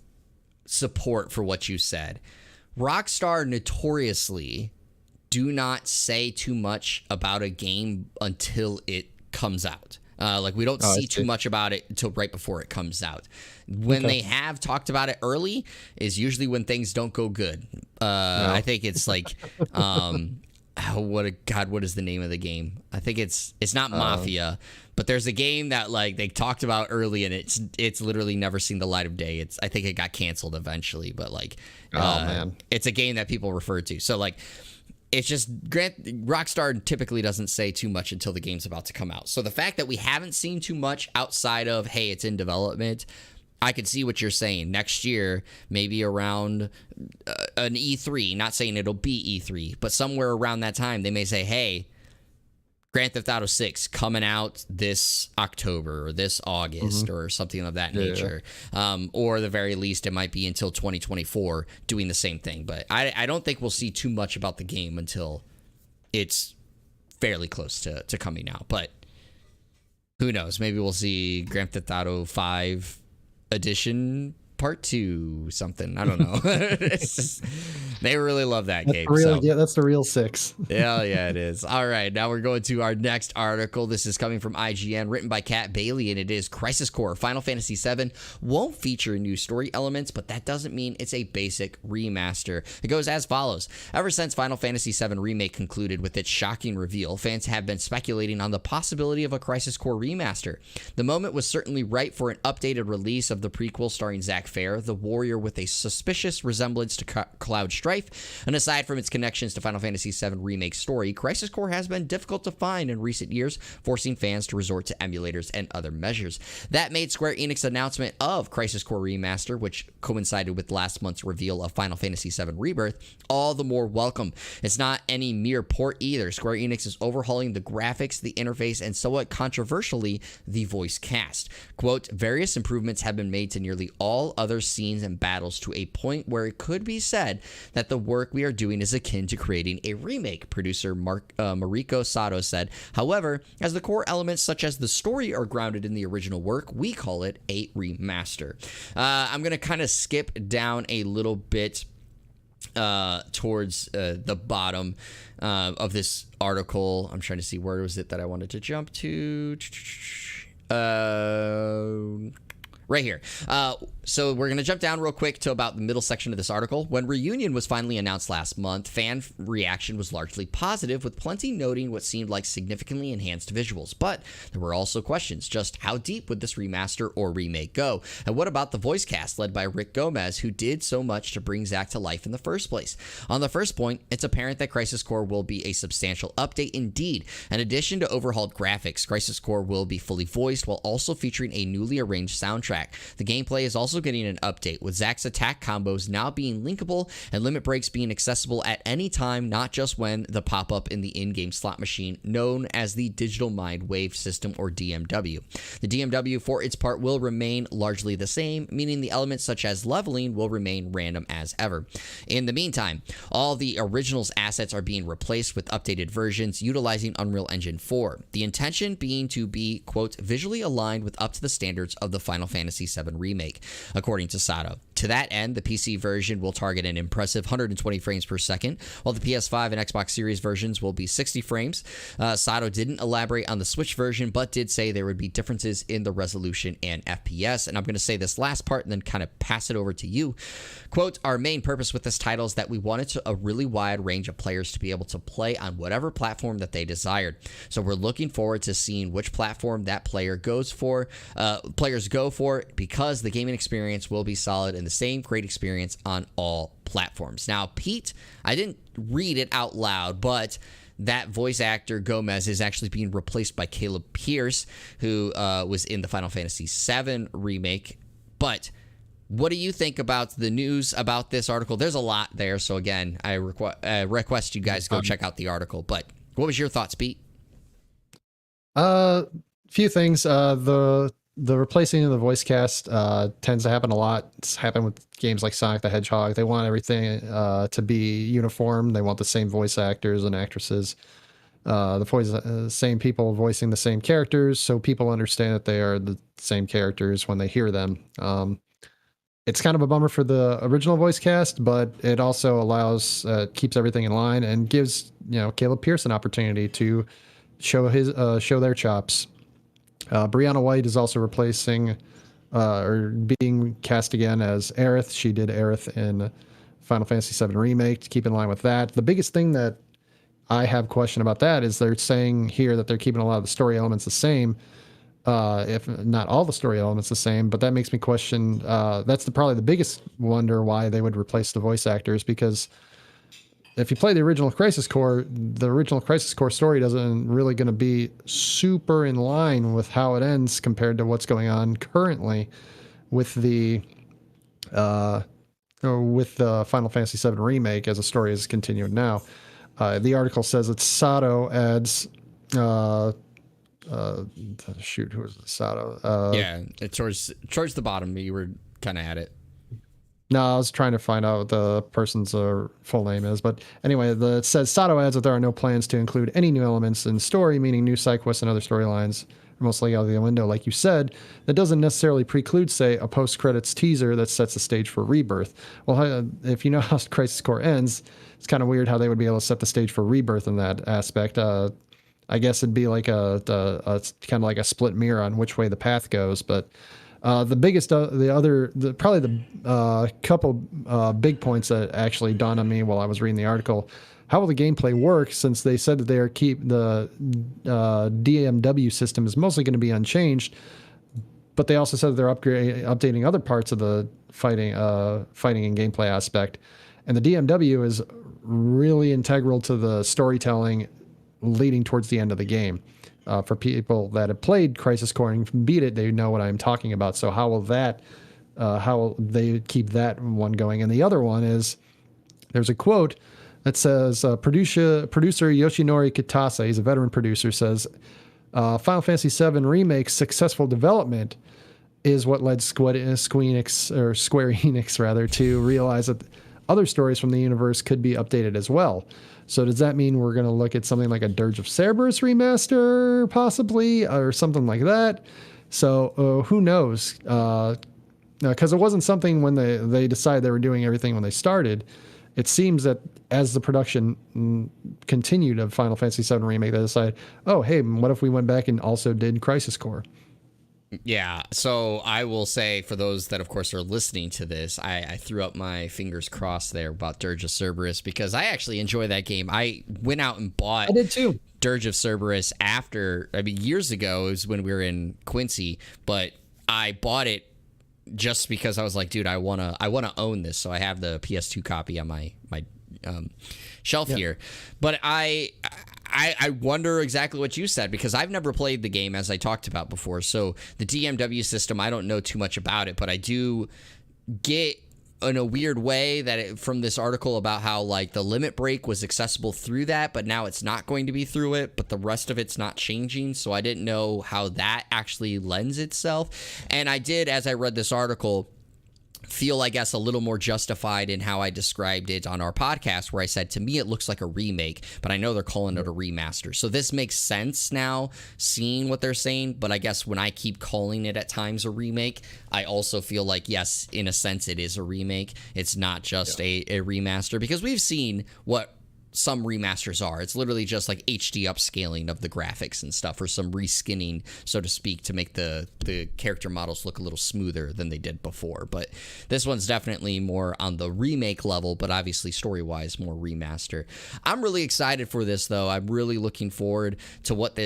support for what you said, Rockstar notoriously do not say too much about a game until it comes out. Like we don't see too much about it until right before it comes out. When they have talked about it early is usually when things don't go good. I think it's like what is the name of the game? I think it's not Mafia, but there's a game that like they talked about early and it's literally never seen the light of day. I think it got canceled eventually, but like man, it's a game that people refer to. So like it's just Rockstar typically doesn't say too much until the game's about to come out. So the fact that we haven't seen too much outside of, hey, it's in development, I can see what you're saying. Next year, maybe around an E3, not saying it'll be E3, but somewhere around that time, they may say, hey, Grand Theft Auto 6 coming out this October or this August or something of that nature. Or the very least, it might be until 2024 doing the same thing. But I don't think we'll see too much about the game until it's fairly close to coming out. But who knows? Maybe we'll see Grand Theft Auto 5 Edition Part 2 something. I don't know. They really love that game. Yeah, that's the real 6. Yeah, it is. All right, now we're going to our next article. This is coming from IGN, written by Kat Bailey, and it is Crisis Core Final Fantasy VII won't feature new story elements, but that doesn't mean it's a basic remaster. It goes as follows. Ever since Final Fantasy VII Remake concluded with its shocking reveal, fans have been speculating on the possibility of a Crisis Core remaster. The moment was certainly right for an updated release of the prequel starring Zack Fair, the warrior with a suspicious resemblance to Cloud Strife. And aside from its connections to Final Fantasy VII Remake story, Crisis Core has been difficult to find in recent years, forcing fans to resort to emulators and other measures. That made Square Enix's announcement of Crisis Core Remaster, which coincided with last month's reveal of Final Fantasy VII Rebirth, all the more welcome. It's not any mere port either. Square Enix is overhauling the graphics, the interface, and somewhat controversially, the voice cast. Quote, various improvements have been made to nearly all other scenes and battles to a point where it could be said that the work we are doing is akin to creating a remake, producer Mariko Sato said. However, as the core elements such as the story are grounded in the original work, we call it a remaster. I'm going to kind of skip down a little bit towards the bottom of this article. I'm trying to see where was it that I wanted to jump to. Right here. So we're going to jump down real quick to about the middle section of this article. When Reunion was finally announced last month, fan reaction was largely positive, with plenty noting what seemed like significantly enhanced visuals. But there were also questions. Just how deep would this remaster or remake go? And what about the voice cast led by Rick Gomez, who did so much to bring Zack to life in the first place? On the first point, it's apparent that Crisis Core will be a substantial update indeed. In addition to overhauled graphics, Crisis Core will be fully voiced while also featuring a newly arranged soundtrack. The gameplay is also getting an update, with Zack's attack combos now being linkable and limit breaks being accessible at any time, not just when the pop-up in the in-game slot machine known as the Digital Mind Wave System, or DMW. The DMW, for its part, will remain largely the same, meaning the elements such as leveling will remain random as ever. In the meantime, all the original's assets are being replaced with updated versions utilizing Unreal Engine 4, the intention being to be, quote, visually aligned with up to the standards of the Final Fantasy VII Remake, according to Sato. To that end, the PC version will target an impressive 120 frames per second, while the PS5 and Xbox Series versions will be 60 frames. Sato didn't elaborate on the Switch version, but did say there would be differences in the resolution and FPS. And I'm going to say this last part and then kind of pass it over to you. Quote, our main purpose with this title is that we wanted a really wide range of players to be able to play on whatever platform that they desired. So we're looking forward to seeing which platform that players go for, because the gaming experience will be solid and the same great experience on all platforms. Now, Pete, I didn't read it out loud, but that voice actor Gomez is actually being replaced by Caleb Pierce, who was in the Final Fantasy VII Remake. But what do you think about the news about this article? There's a lot there, so again, I request you guys go check out the article. But what was your thoughts, Pete? Few things. The replacing of the voice cast tends to happen a lot. It's happened with games like Sonic the Hedgehog. They want everything to be uniform. They want the same voice actors and actresses, same people voicing the same characters, so people understand that they are the same characters when they hear them. It's kind of a bummer for the original voice cast, but it also allows keeps everything in line and gives Caleb Pierce an opportunity to show their chops. Brianna White is also replacing or being cast again as Aerith. She did Aerith in Final Fantasy VII Remake, to keep in line with that. The biggest thing that I have question about that is they're saying here that they're keeping a lot of the story elements the same, if not all the story elements the same, but that makes me question, that's probably the biggest wonder why they would replace the voice actors, because if you play the original Crisis Core story doesn't really going to be super in line with how it ends compared to what's going on currently with the Final Fantasy VII Remake as the story is continuing now. The article says that Sato adds uh, shoot, who was the Sato? Yeah, it's towards the bottom. You were kind of at it. No, I was trying to find out what the person's full name is. But anyway, it says Sato adds that there are no plans to include any new elements in story, meaning new side quests and other storylines are mostly out of the window. Like you said, that doesn't necessarily preclude, say, a post-credits teaser that sets the stage for Rebirth. Well, if you know how Crisis Core ends, it's kind of weird how they would be able to set the stage for Rebirth in that aspect. I guess it'd be like a kind of like a split mirror on which way the path goes, but. The biggest, probably the couple big points that actually dawned on me while I was reading the article. How will the gameplay work? Since they said that the DMW system is mostly going to be unchanged, but they also said that they're updating other parts of the fighting and gameplay aspect, and the DMW is really integral to the storytelling leading towards the end of the game. For people that have played Crisis Core and beat it, they know what I'm talking about. So how will they keep that one going? And the other one is, there's a quote that says, producer Yoshinori Kitase, he's a veteran producer, says, Final Fantasy VII Remake's successful development is what led Square Enix rather, to realize that other stories from the universe could be updated as well. So does that mean we're going to look at something like a Dirge of Cerberus remaster, possibly, or something like that? So who knows? Because it wasn't something when they decided they were doing everything when they started. It seems that as the production continued of Final Fantasy VII Remake, they decided, oh, hey, what if we went back and also did Crisis Core? Yeah, so I will say, for those that, of course, are listening to this, I threw up my fingers crossed there about Dirge of Cerberus, because I actually enjoy that game. I went out and bought I did too. Dirge of Cerberus years ago. It was when we were in Quincy, but I bought it just because I was like, dude, I wanna own this, so I have the PS2 copy on my shelf here. But I wonder exactly what you said, because I've never played the game, as I talked about before. So the DMW system, I don't know too much about it, but I do get in a weird way that from this article about how like the limit break was accessible through that, but now it's not going to be through it, but the rest of it's not changing. So I didn't know how that actually lends itself. And I did, as I read this article, feel, I guess, a little more justified in how I described it on our podcast, where I said, to me, it looks like a remake, but I know they're calling it a remaster. So this makes sense now, seeing what they're saying. But I guess when I keep calling it at times a remake, I also feel like, yes, in a sense, it is a remake. It's not just a remaster, because we've seen what some remasters are. It's literally just like HD upscaling of the graphics and stuff, or some reskinning, so to speak, to make the character models look a little smoother than they did before. But this one's definitely more on the remake level, but obviously story-wise more remaster. I'm really excited for this, though. I'm really looking forward to what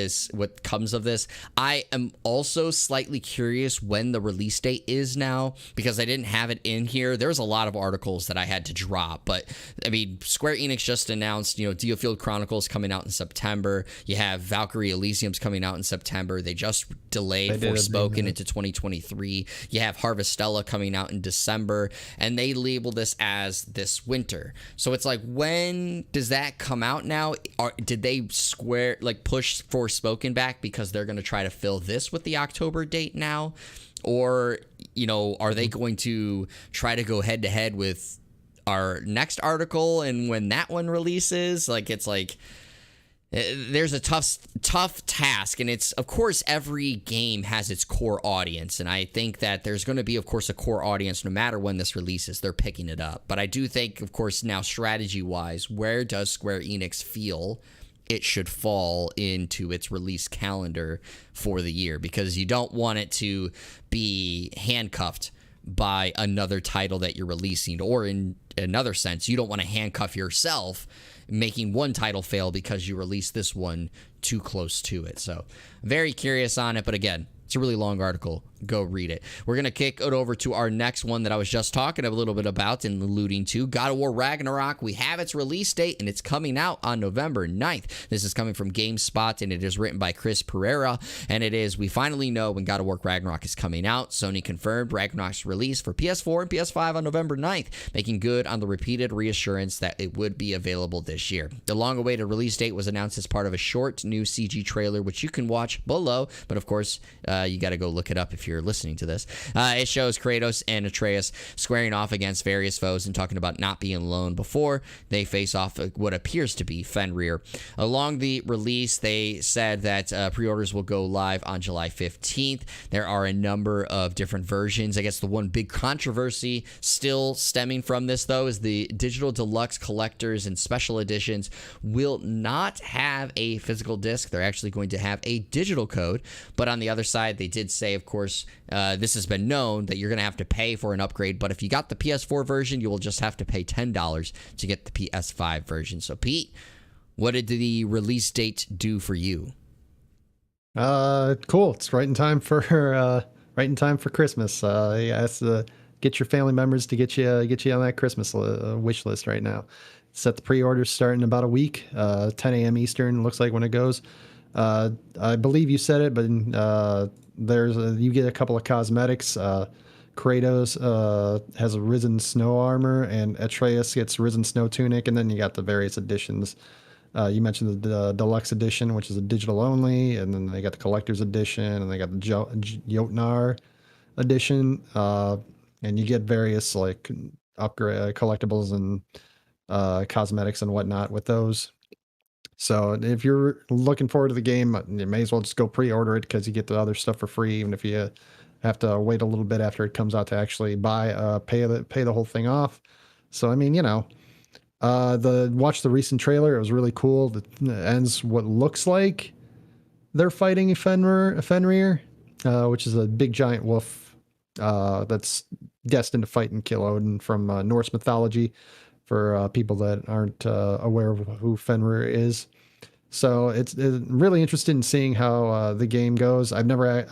comes of this. I am also slightly curious when the release date is now, because I didn't have it in here. There's a lot of articles that I had to drop, but I mean, Square Enix just announced, Diofield Chronicles coming out in September. You have Valkyrie Elysium's coming out in September. They just delayed Forspoken into 2023. You have Harvestella coming out in December, and they label this as this winter. So it's like, when does that come out now? Did they push Forspoken back because they're going to try to fill this with the October date now? Or, are they going to try to go head to head with our next article, and when that one releases, there's a tough task. And it's, of course, every game has its core audience, and I think that there's going to be, of course, a core audience no matter when this releases. They're picking it up. But I do think, of course, now strategy wise, where does Square Enix feel it should fall into its release calendar for the year? Because you don't want it to be handcuffed by another title that you're releasing, or in another sense, you don't want to handcuff yourself making one title fail because you released this one too close to it. So very curious on it, but again, It's a really long article. Go read it. We're going to kick it over to our next one that I was just talking a little bit about and alluding to. God of War Ragnarok. We have its release date, and it's coming out on November 9th. This is coming from GameSpot, and it is written by Chris Pereira. And it is, we finally know when God of War Ragnarok is coming out. Sony confirmed Ragnarok's release for PS4 and PS5 on November 9th, making good on the repeated reassurance that it would be available this year. The long-awaited release date was announced as part of a short new CG trailer, which you can watch below. But of course, you got to go look it up if you're listening to this. It shows Kratos and Atreus squaring off against various foes and talking about not being alone before they face off what appears to be Fenrir. Along the release, they said that pre-orders will go live on July 15th. There are a number of different versions. I guess the one big controversy still stemming from this, though, is the digital deluxe collectors and special editions will not have a physical disc. They're actually going to have a digital code. But on the other side, they did say, of course, this has been known that you're going to have to pay for an upgrade. But if you got the PS4 version, you will just have to pay $10 to get the PS5 version. So, Pete, what did the release date do for you? Cool. It's right in time for Christmas. Yeah, it's get your family members to get you on that Christmas wish list right now. Set the pre-orders starting in about a week, 10 a.m. Eastern. Looks like when it goes. I believe you said it, but you get a couple of cosmetics. Kratos has a risen snow armor, and Atreus gets risen snow tunic, and then you got the various editions. You mentioned the deluxe edition, which is a digital only, and then they got the collector's edition, and they got the Jotnar edition, and you get various like upgrade collectibles and cosmetics and whatnot with those. So if you're looking forward to the game, you may as well just go pre-order it because you get the other stuff for free, even if you have to wait a little bit after it comes out to actually pay the whole thing off. So I mean, watch the recent trailer. It was really cool. It ends what looks like they're fighting Fenrir, which is a big giant wolf that's destined to fight and kill Odin from Norse mythology. For people that aren't aware of who Fenrir is. So it's really interested in seeing how the game goes. I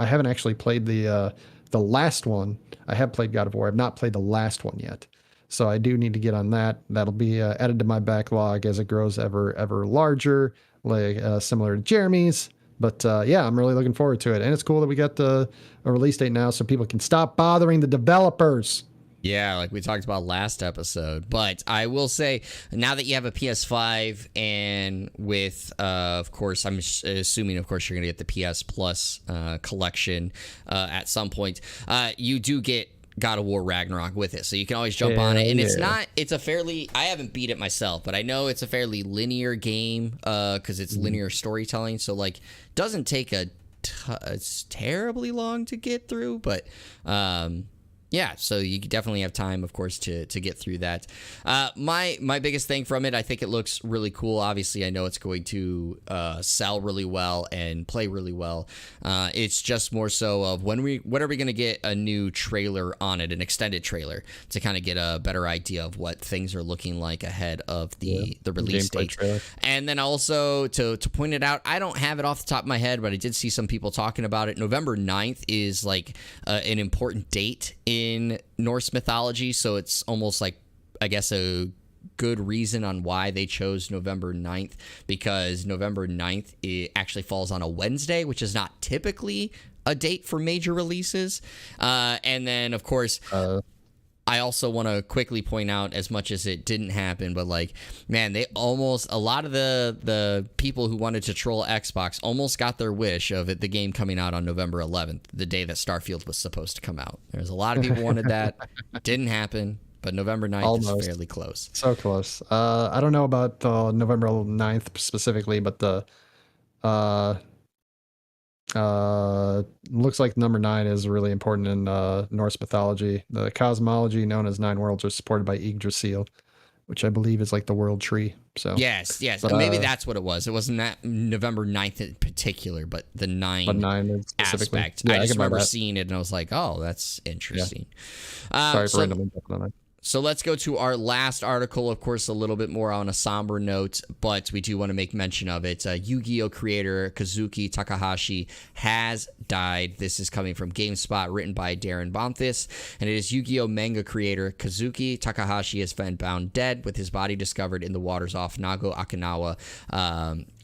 haven't actually played the last one. I have played God of War. I've not played the last one yet. So I do need to get on that. That'll be added to my backlog as it grows ever larger, like similar to Jeremy's. But yeah, I'm really looking forward to it. And it's cool that we got a release date now so people can stop bothering the developers. Yeah, like we talked about last episode. But I will say, now that you have a PS5 and with, of course, I'm assuming, of course, you're going to get the PS Plus collection at some point, you do get God of War Ragnarok with it. So you can always jump on it. And it's a fairly, I haven't beat it myself, but I know it's a fairly linear game because it's linear storytelling. So, like, doesn't take it's terribly long to get through, but yeah, so you definitely have time, of course, to get through that. My biggest thing from it, I think it looks really cool. Obviously, I know it's going to sell really well and play really well. It's just more so of when are we going to get a new trailer on it, an extended trailer, to kind of get a better idea of what things are looking like ahead of the release date. Trailer. And then also to point it out, I don't have it off the top of my head, but I did see some people talking about it. November 9th is like an important date in Norse mythology, so it's almost like, I guess, a good reason on why they chose November 9th, because November 9th it actually falls on a Wednesday, which is not typically a date for major releases. And then, of course, I also want to quickly point out, as much as it didn't happen, but like, man, a lot of the people who wanted to troll Xbox almost got their wish of the game coming out on November 11th, the day that Starfield was supposed to come out. There's a lot of people wanted that. Didn't happen, but November 9th is fairly close. So close. I don't know about November 9th specifically, but looks like number 9 is really important in Norse mythology. The cosmology known as 9 worlds are supported by Yggdrasil, which I believe is like the world tree. So yes, but, maybe that's what it was. It wasn't that November 9th in particular, but the 9 aspect. Yeah, I just remember seeing it and I was like, oh, that's interesting. Sorry for randomly jumping on that. So let's go to our last article, of course, a little bit more on a somber note, but we do want to make mention of it. Yu-Gi-Oh! Creator Kazuki Takahashi has died. This is coming from GameSpot, written by Darren Bonthis, and it is Yu-Gi-Oh! Manga creator Kazuki Takahashi has been found dead with his body discovered in the waters off Nago, Okinawa,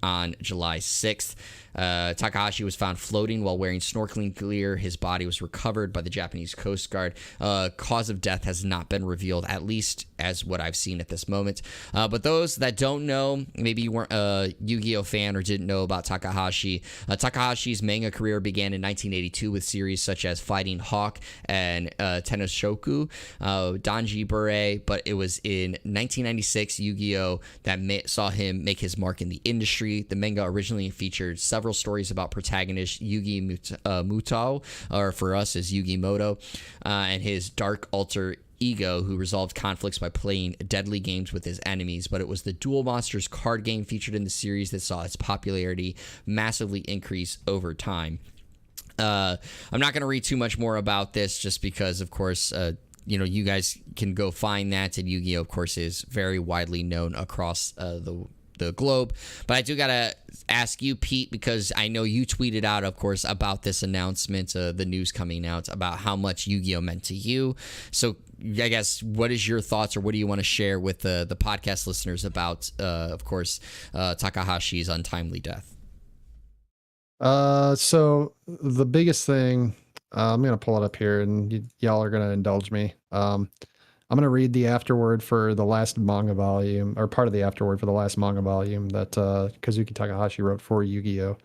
on July 6th. Takahashi was found floating while wearing snorkeling gear. His body was recovered by the Japanese Coast Guard. Cause of death has not been revealed, at least as what I've seen at this moment. But those that don't know, maybe you weren't a Yu-Gi-Oh! Fan or didn't know about Takahashi. Takahashi's manga career began in 1982 with series such as Fighting Hawk and Tenoshoku, Danji Bure, but it was in 1996 Yu-Gi-Oh! That saw him make his mark in the industry. The manga originally featured several stories about protagonist Yugi Mutao, or for us is Yugi Moto, and his dark alter ego who resolved conflicts by playing deadly games with his enemies. But it was the Duel Monsters card game featured in the series that saw its popularity massively increase over time. I'm not going to read too much more about this just because, of course, you guys can go find that, and Yu-Gi-Oh! Of course, is very widely known across the globe. But I do gotta ask you, Pete, because I know you tweeted out, of course, about this announcement, the news coming out about how much Yu-Gi-Oh! Meant to you. So I guess, what is your thoughts, or what do you want to share with the podcast listeners about, of course, Takahashi's untimely death? So the biggest thing, I'm going to pull it up here, and y'all are going to indulge me. I'm going to read the afterword for the last manga volume, or part of the afterword for the last manga volume that Kazuki Takahashi wrote for Yu-Gi-Oh!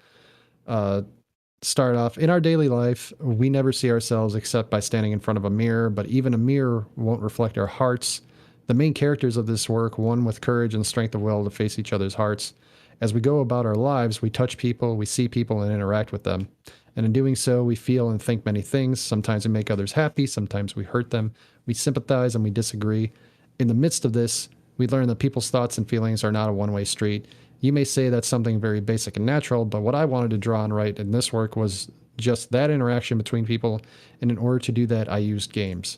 Start off, in our daily life, we never see ourselves except by standing in front of a mirror, but even a mirror won't reflect our hearts. The main characters of this work, one with courage and strength of will to face each other's hearts. As we go about our lives, we touch people, we see people, and interact with them. And in doing so, we feel and think many things. Sometimes we make others happy, sometimes we hurt them. We sympathize and we disagree. In the midst of this, we learn that people's thoughts and feelings are not a one-way street. You may say that's something very basic and natural, but what I wanted to draw and write in this work was just that interaction between people, and in order to do that, I used games.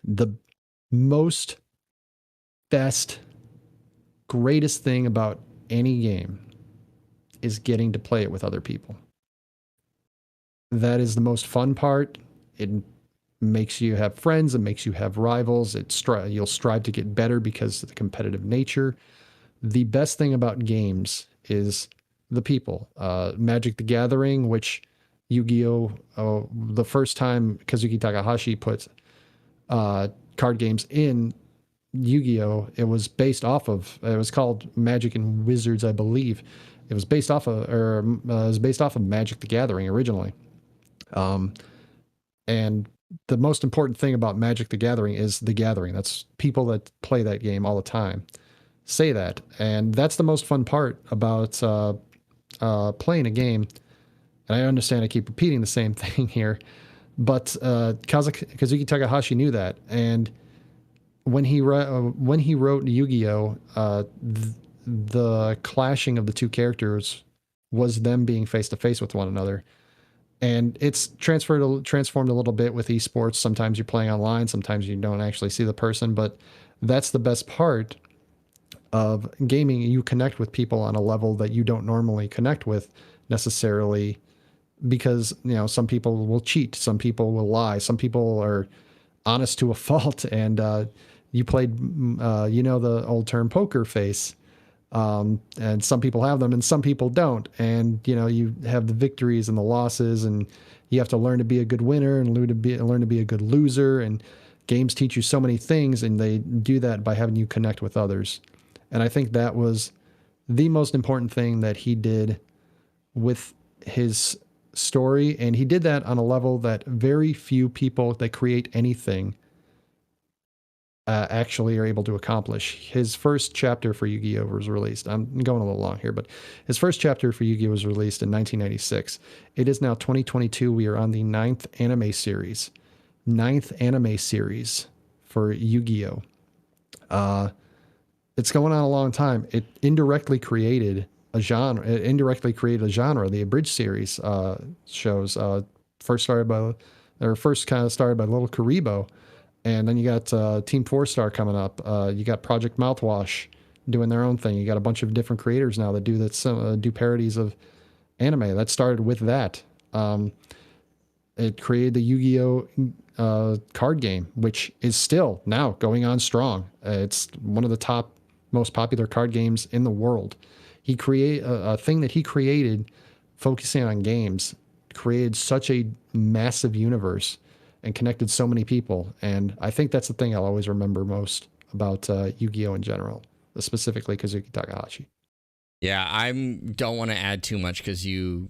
The most, best, greatest thing about any game is getting to play it with other people. That is the most fun part. It makes you have friends. It makes you have rivals. You'll strive to get better because of the competitive nature. The best thing about games is the people. Magic the Gathering, which Yu-Gi-Oh! The first time Kazuki Takahashi put card games in Yu-Gi-Oh! It was based off of, it was called Magic and Wizards, I believe. It was based off of Magic the Gathering originally. And the most important thing about Magic the Gathering is the gathering. That's people that play that game all the time say that. And that's the most fun part about playing a game. And I understand I keep repeating the same thing here, but Kazuki Takahashi knew that. And when he wrote Yu-Gi-Oh!, the clashing of the two characters was them being face to face with one another. And it's transformed a little bit with esports. Sometimes you're playing online, sometimes you don't actually see the person, but that's the best part of gaming. You connect with people on a level that you don't normally connect with necessarily, because, some people will cheat, some people will lie, some people are honest to a fault. And you played, the old term poker face. And some people have them and some people don't. And, you have the victories and the losses, and you have to learn to be a good winner and learn to be a good loser. And games teach you so many things, and they do that by having you connect with others. And I think that was the most important thing that he did with his story. And he did that on a level that very few people that create anything actually are able to accomplish. His first chapter for Yu-Gi-Oh! Was released. I'm going a little long here, but his first chapter for Yu-Gi-Oh! Was released in 1996. It is now 2022. We are on the ninth anime series for Yu-Gi-Oh! It's going on a long time. It indirectly created a genre. The abridged series shows first kind of started by Little Karibo. And then you got Team 4-Star coming up. You got Project Mouthwash doing their own thing. You got a bunch of different creators now that do parodies of anime. That started with that. It created the Yu-Gi-Oh card game, which is still now going on strong. It's one of the top most popular card games in the world. He created a thing that he created, focusing on games, created such a massive universe and connected so many people. And I think that's the thing I'll always remember most about Yu-Gi-Oh in general, specifically Kazuki Takahashi. Yeah, I don't want to add too much because you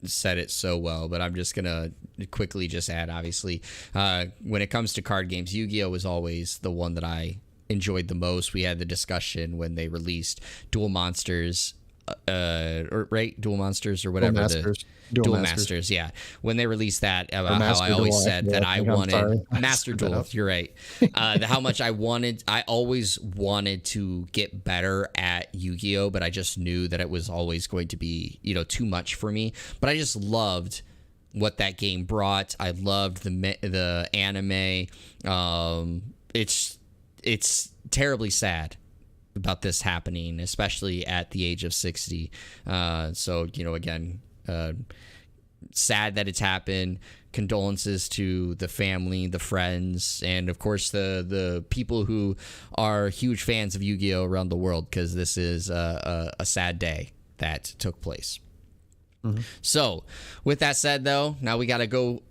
said it so well, but I'm just gonna quickly just add, obviously, when it comes to card games, Yu-Gi-Oh was always the one that I enjoyed the most. We had the discussion when they released Duel Monsters, Duel Monsters or whatever. Duel Masters, yeah. When they released that, about how I always said that I wanted Master Duel. You're right. How much I always wanted to get better at Yu-Gi-Oh, but I just knew that it was always going to be, too much for me. But I just loved what that game brought. I loved the anime. It's terribly sad about this happening, especially at the age of 60. So, again, sad that it's happened. Condolences to the family, the friends, and of course the people who are huge fans of Yu-Gi-Oh around the world, because this is a sad day that took place. Mm-hmm. So with that said, though, now we got to go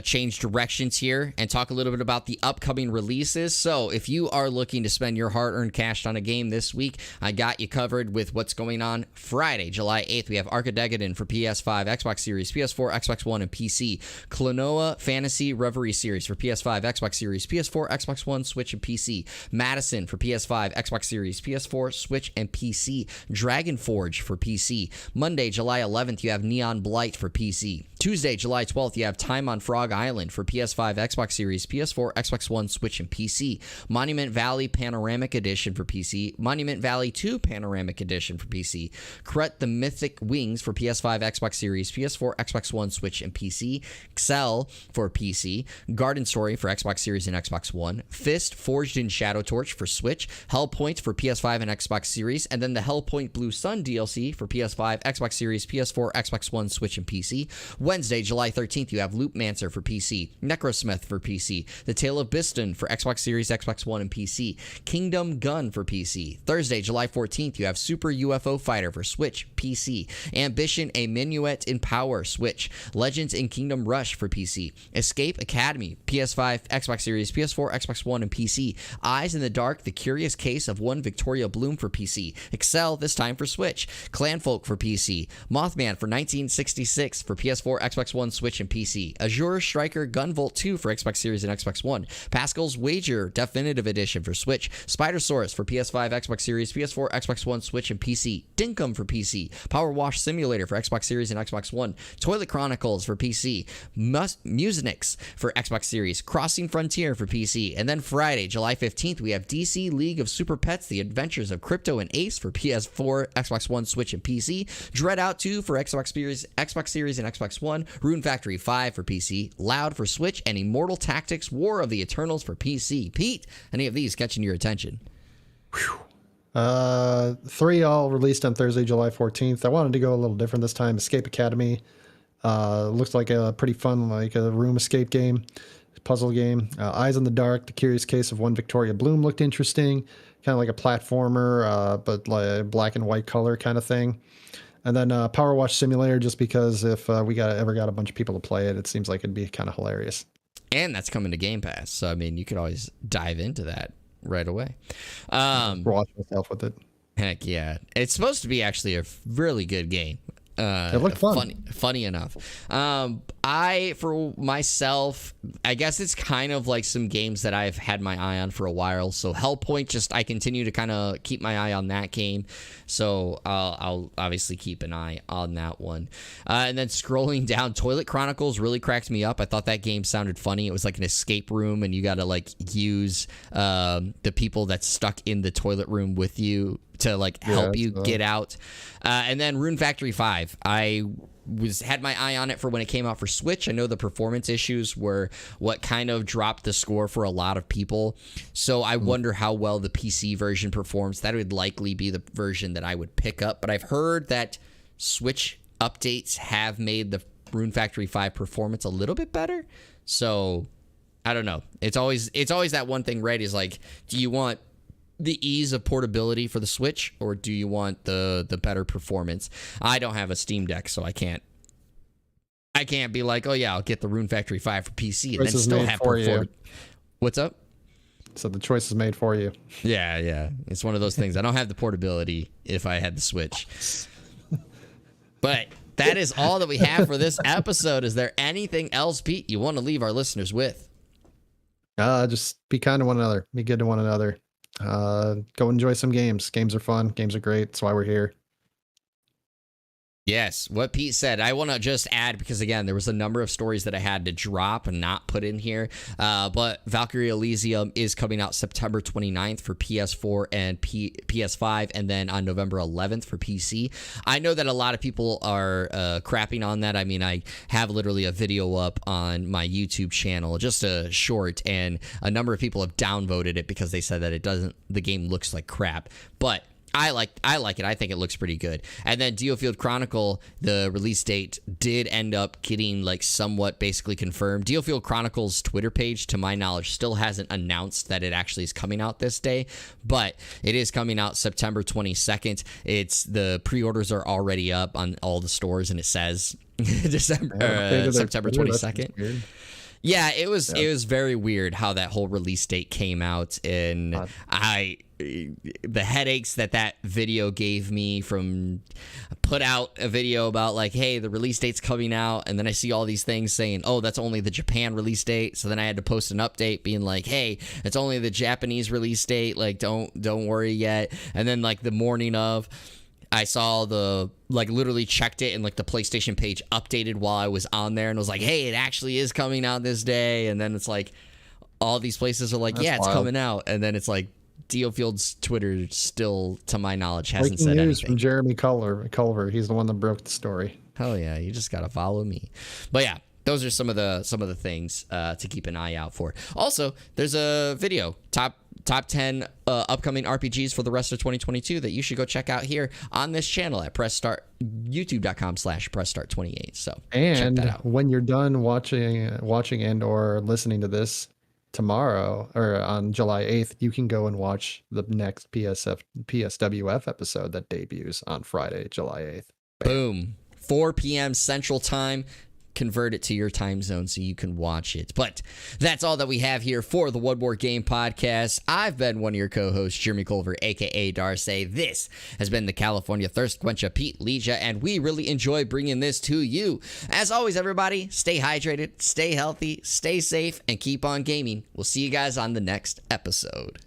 change directions here and talk a little bit about the upcoming releases. So if you are looking to spend your hard-earned cash on a game this week, I got you covered with what's going on. Friday, July 8th, we have Arcadegadon for PS5, Xbox Series, PS4, Xbox One, and PC. Klonoa Fantasy Reverie Series for PS5, Xbox Series, PS4, Xbox One, Switch, and PC. Madison for PS5, Xbox Series, PS4, Switch, and PC. Dragon Forge for PC. Monday, July 11th, you have Neon Blight for PC. Tuesday, July 12th, you have Time on Frog Island for PS5, Xbox Series, PS4, Xbox One, Switch, and PC. Monument Valley Panoramic Edition for PC. Monument Valley 2 Panoramic Edition for PC. Krut the Mythic Wings for PS5, Xbox Series, PS4, Xbox One, Switch, and PC. Excel for PC. Garden Story for Xbox Series and Xbox One. Fist Forged in Shadow Torch for Switch. Hellpoint for PS5 and Xbox Series. And then the Hellpoint Blue Sun DLC for PS5, Xbox Series, PS4, Xbox One, Switch, and PC. Wednesday, July 13th, you have Loopmancer for PC, Necrosmith for PC, The Tale of Biston for Xbox Series, Xbox One, and PC, Kingdom Gun for PC. Thursday, July 14th, you have Super UFO Fighter for Switch, PC, Ambition, A Minuet in Power, Switch, Legends in Kingdom Rush for PC, Escape Academy, PS5, Xbox Series, PS4, Xbox One, and PC, Eyes in the Dark, The Curious Case of One Victoria Bloom for PC, Excel, this time for Switch, Clanfolk for PC, Mothman for 1966 for PS4, Xbox One, Switch, and PC, Azure Striker Gunvolt 2 for Xbox Series and Xbox One, Pascal's Wager Definitive Edition for Switch, Spidersaurus for PS5, Xbox Series, PS4, Xbox One, Switch, and PC, Dinkum for PC, Power Wash Simulator for Xbox Series and Xbox One, Toilet Chronicles for PC, Musinix for Xbox Series, Crossing Frontier for PC, and then Friday, July 15th, we have DC League of Super Pets, The Adventures of Crypto and Ace for PS4, Xbox One, Switch, and PC, Dread Out 2 for Xbox Series and Xbox One, Rune Factory 5 for PC, Loud for Switch, and Immortal Tactics War of the Eternals for PC. Pete, any of these catching your attention? Three all released on Thursday, July 14th. I wanted to go a little different this time. Escape Academy looks like a pretty fun, like a room escape game, puzzle game. Eyes in the Dark, The Curious Case of One Victoria Bloom looked interesting, kind of like a platformer, but like black and white color kind of thing. And then Power Wash Simulator, just because if we ever got a bunch of people to play it, it seems like it'd be kind of hilarious. And that's coming to Game Pass, so I mean, you could always dive into that right away. Watch myself with it. Heck yeah, it's supposed to be actually a really good game. It looked fun. Funny enough. For myself, I guess it's kind of like some games that I've had my eye on for a while. So Hellpoint, I continue to kind of keep my eye on that game. So I'll obviously keep an eye on that one. And then scrolling down, Toilet Chronicles really cracked me up. I thought that game sounded funny. It was like an escape room, and you got to like use the people that's stuck in the toilet room with you to like help you get out. And then Rune Factory 5. I had my eye on it for when it came out for Switch. I know the performance issues were what kind of dropped the score for a lot of people. So I wonder how well the PC version performs. That would likely be the version that I would pick up. But I've heard that Switch updates have made the Rune Factory 5 performance a little bit better. So I don't know. It's always that one thing, right? Is like, do you want the ease of portability for the Switch, or do you want the better performance? I don't have a Steam Deck, so I can't be like, oh yeah, I'll get the Rune Factory 5 for PC and then still have performance. What's up? So the choice is made for you. Yeah. It's one of those things. I don't have the portability if I had the Switch. But that is all that we have for this episode. Is there anything else, Pete, you want to leave our listeners with? Just be kind to one another. Be good to one another. Go enjoy some games. Games are fun. Games are great. That's why we're here. Yes, what Pete said. I want to just add, because again, there was a number of stories that I had to drop and not put in here. But Valkyrie Elysium is coming out September 29th for PS4 and PS5, and then on November 11th for PC. I know that a lot of people are crapping on that. I mean, I have literally a video up on my YouTube channel, just a short, and a number of people have downvoted it because they said that the game looks like crap. But I like it. I think it looks pretty good. And then DioField Chronicle, the release date did end up getting like somewhat basically confirmed. DioField Chronicle's Twitter page, to my knowledge, still hasn't announced that it actually is coming out this day, but it is coming out September 22nd. The pre-orders are already up on all the stores, and it says September 22nd. Yeah, it was very weird how that whole release date came out, and the headaches that video gave me from put out a video about like, hey, the release date's coming out, and then I see all these things saying, oh, that's only the Japan release date. So then I had to post an update being like, hey, it's only the Japanese release date, like don't worry yet. And then like the morning of, I saw literally checked it, and like the PlayStation page updated while I was on there, and was like, hey, it actually is coming out this day. And then it's like all these places are like, it's coming out, and then it's like DioField's Twitter still, to my knowledge, hasn't said anything. Breaking news from Jeremy Culver. He's the one that broke the story. Hell yeah, you just gotta follow me. But yeah, those are some of the things to keep an eye out for. Also, there's a video, top 10 upcoming RPGs for the rest of 2022 that you should go check out here on this channel at youtube.com/pressstart28. So and check that out. When you're done watching and or listening to this tomorrow or on July 8th, you can go and watch the next PSWF episode that debuts on Friday, July 8th. Boom. 4 p.m. Central Time. Convert it to your time zone so you can watch it. But that's all that we have here for the One More Game podcast. I've been one of your co-hosts, Jeremy Culver, aka Darce. This has been the California Thirst Quencher, Pete Legia, and we really enjoy bringing this to you. As always, everybody, stay hydrated, stay healthy, stay safe, and keep on gaming. We'll see you guys on the next episode.